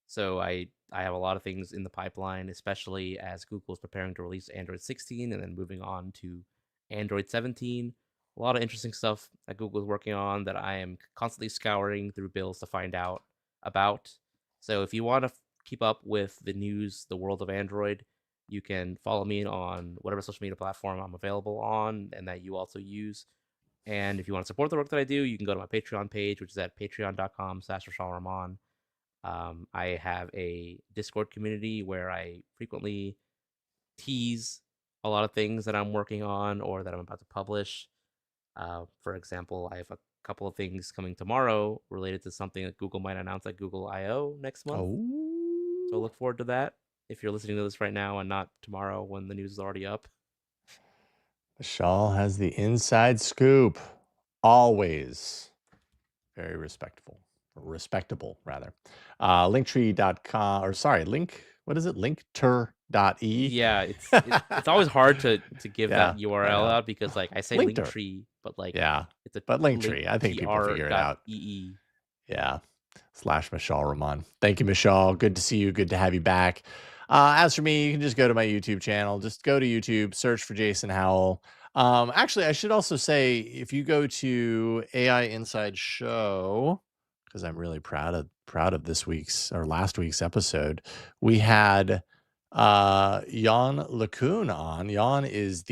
So I have a lot of things in the pipeline, especially as Google is preparing to release Android 16 and then moving on to Android 17. A lot of interesting stuff that Google is working on that I am constantly scouring through builds to find out about. So if you want to keep up with the news, the world of Android, you can follow me on whatever social media platform I'm available on and that you also use. And if you want to support the work that I do, you can go to my Patreon page, which is at patreon.com/Mishaal Rahman. I have a Discord community where I frequently tease a lot of things that I'm working on or that I'm about to publish. For example, I have a couple of things coming tomorrow related to something that Google might announce at Google I/O next month. Oh. So look forward to that if you're listening to this right now and not tomorrow when the news is already up. Mishaal has the inside scoop. Always very respectable, rather. Linktree.com, or sorry, what is it? Linkter.e. Yeah, it's always hard to give Yeah, that URL out because like I say Linkter. Linktree, but like Yeah, it's a but Linktree. I think people figure it out. .ee. Yeah. /Mishaal Rahman. Thank you, Mishaal. Good to see you. Good to have you back. As for me, you can just go to my YouTube channel. Just go to YouTube, search for Jason Howell. Actually, I should also say, if you go to AI Inside Show, because I'm really proud of this week's or last week's episode, we had Jan LeCun on. Jan is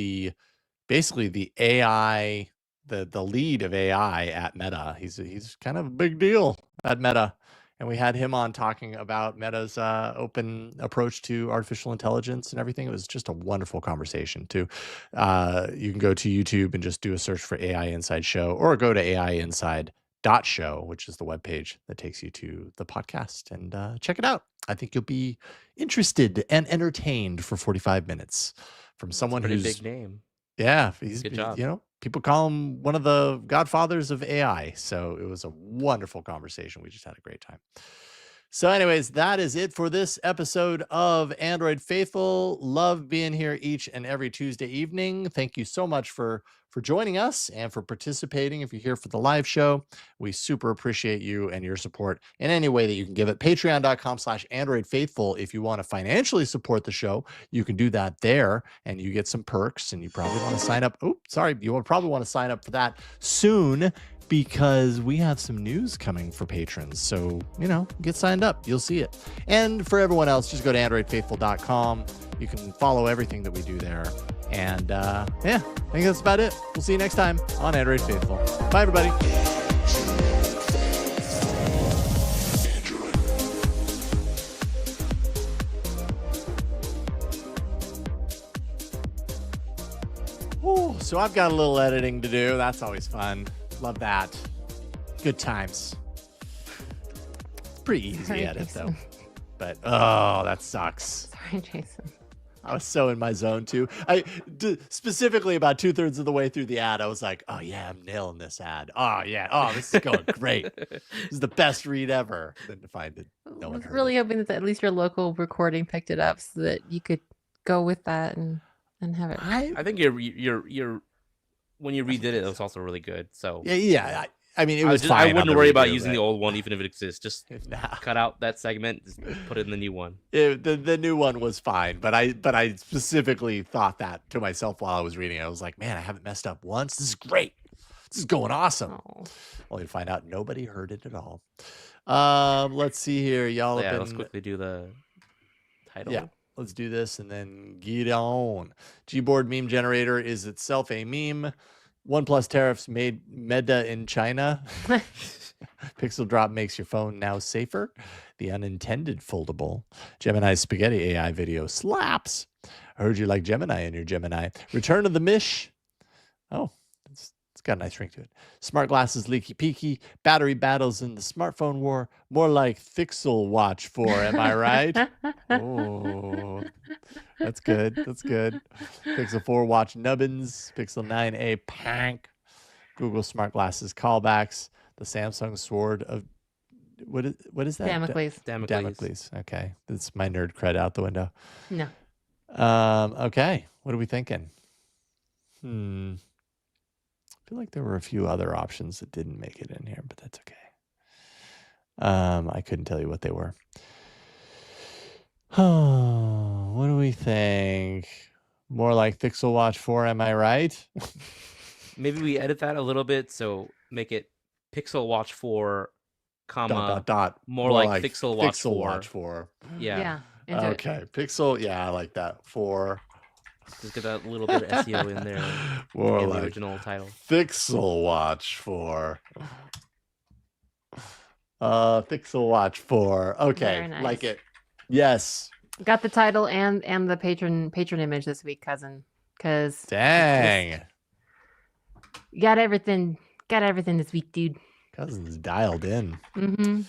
basically the AI, the lead of AI at Meta. He's kind of a big deal at Meta. And we had him on talking about Meta's open approach to artificial intelligence and everything. It was just a wonderful conversation too. You can go to YouTube and just do a search for AI Inside Show, or go to AIinside.show, which is the webpage that takes you to the podcast, and check it out. I think you'll be interested and entertained for 45 minutes from someone who's big name. Yeah, Good job. People call him one of the godfathers of AI. So it was a wonderful conversation. We just had a great time. So anyways, that is it for this episode of Android Faithful. Love being here each and every Tuesday evening. Thank you so much for joining us and for participating. If you're here for the live show, we super appreciate you and your support in any way that you can give it. Patreon.com/AndroidFaithful. If you want to financially support the show, you can do that there, and you get some perks, and you probably want to sign up. You will probably want to sign up for that soon, because we have some news coming for patrons. So, get signed up. You'll see it. And for everyone else, just go to androidfaithful.com. You can follow everything that we do there. And I think that's about it. We'll see you next time on Android Faithful. Bye, everybody. So I've got a little editing to do. That's always fun. Love that. Good times. It's pretty easy Sorry, edit, Jason. though. But, that sucks. Sorry, Jason. I was so in my zone too. Specifically about 2/3 of the way through the ad, I was like, "Oh yeah, I'm nailing this ad. Oh yeah, oh this is going great. This is the best read ever." Then to find it, no I one was heard really it. hoping that at least your local recording picked it up so that you could go with that and have it. I think your when you redid it, it was also really good. So Yeah. I mean, it I was just, fine. I on wouldn't the worry about redo, using the but- old one, even if it exists. Just Nah. cut out that segment, just put it in the new one. The new one was fine, but I specifically thought that to myself while I was reading it. I was like, man, I haven't messed up once. This is great. This is going awesome. Oh. Only to find out nobody heard it at all. Let's see here, y'all. Yeah, have let's been- quickly do the title. Yeah, let's do this and then get on. Gboard meme generator is itself a meme. OnePlus tariffs made meta in China. Pixel drop makes your phone now safer. The unintended foldable. Gemini's spaghetti AI video slaps. I heard you like Gemini in your Gemini. Return of the Mish. Oh, it's got a nice ring to it. Smart glasses, leaky peaky. Battery battles in the smartphone war. More like Thick-sel Watch 4. Am I right? Oh, that's good. That's good. Pixel 4 watch nubbins. Pixel 9a pank. Google smart glasses callbacks. The Samsung sword of what is that? Damocles. Damocles. Okay, that's my nerd cred out the window. No. Okay, what are we thinking? I feel like there were a few other options that didn't make it in here, but that's okay. I couldn't tell you what they were. What do we think? More like Thick-sel Watch 4, am I right? Maybe we edit that a little bit, so make it Pixel Watch 4, comma, dot. more like Thick-sel Watch Thick-sel 4. Watch 4. Yeah. Into it. Okay, Pixel. Yeah, I like that. 4. Just get that little bit of SEO in there. More in like the original title. Thick-sel Watch 4. Thick-sel Watch 4. Okay, Very nice. like it. Yes. Got the title and the patron image this week, cousin. Because Dang. got everything this week, dude. Cousin's dialed in. Mm-hmm.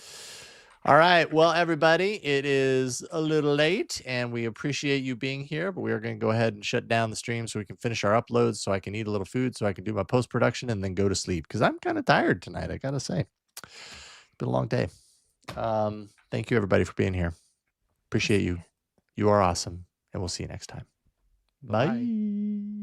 All right. Well, everybody, it is a little late and we appreciate you being here, but we are going to go ahead and shut down the stream so we can finish our uploads, so I can eat a little food, so I can do my post-production and then go to sleep because I'm kind of tired tonight, I got to say. It's been a long day. Thank you, everybody, for being here. Appreciate you. You are awesome. And we'll see you next time. Bye-bye. Bye.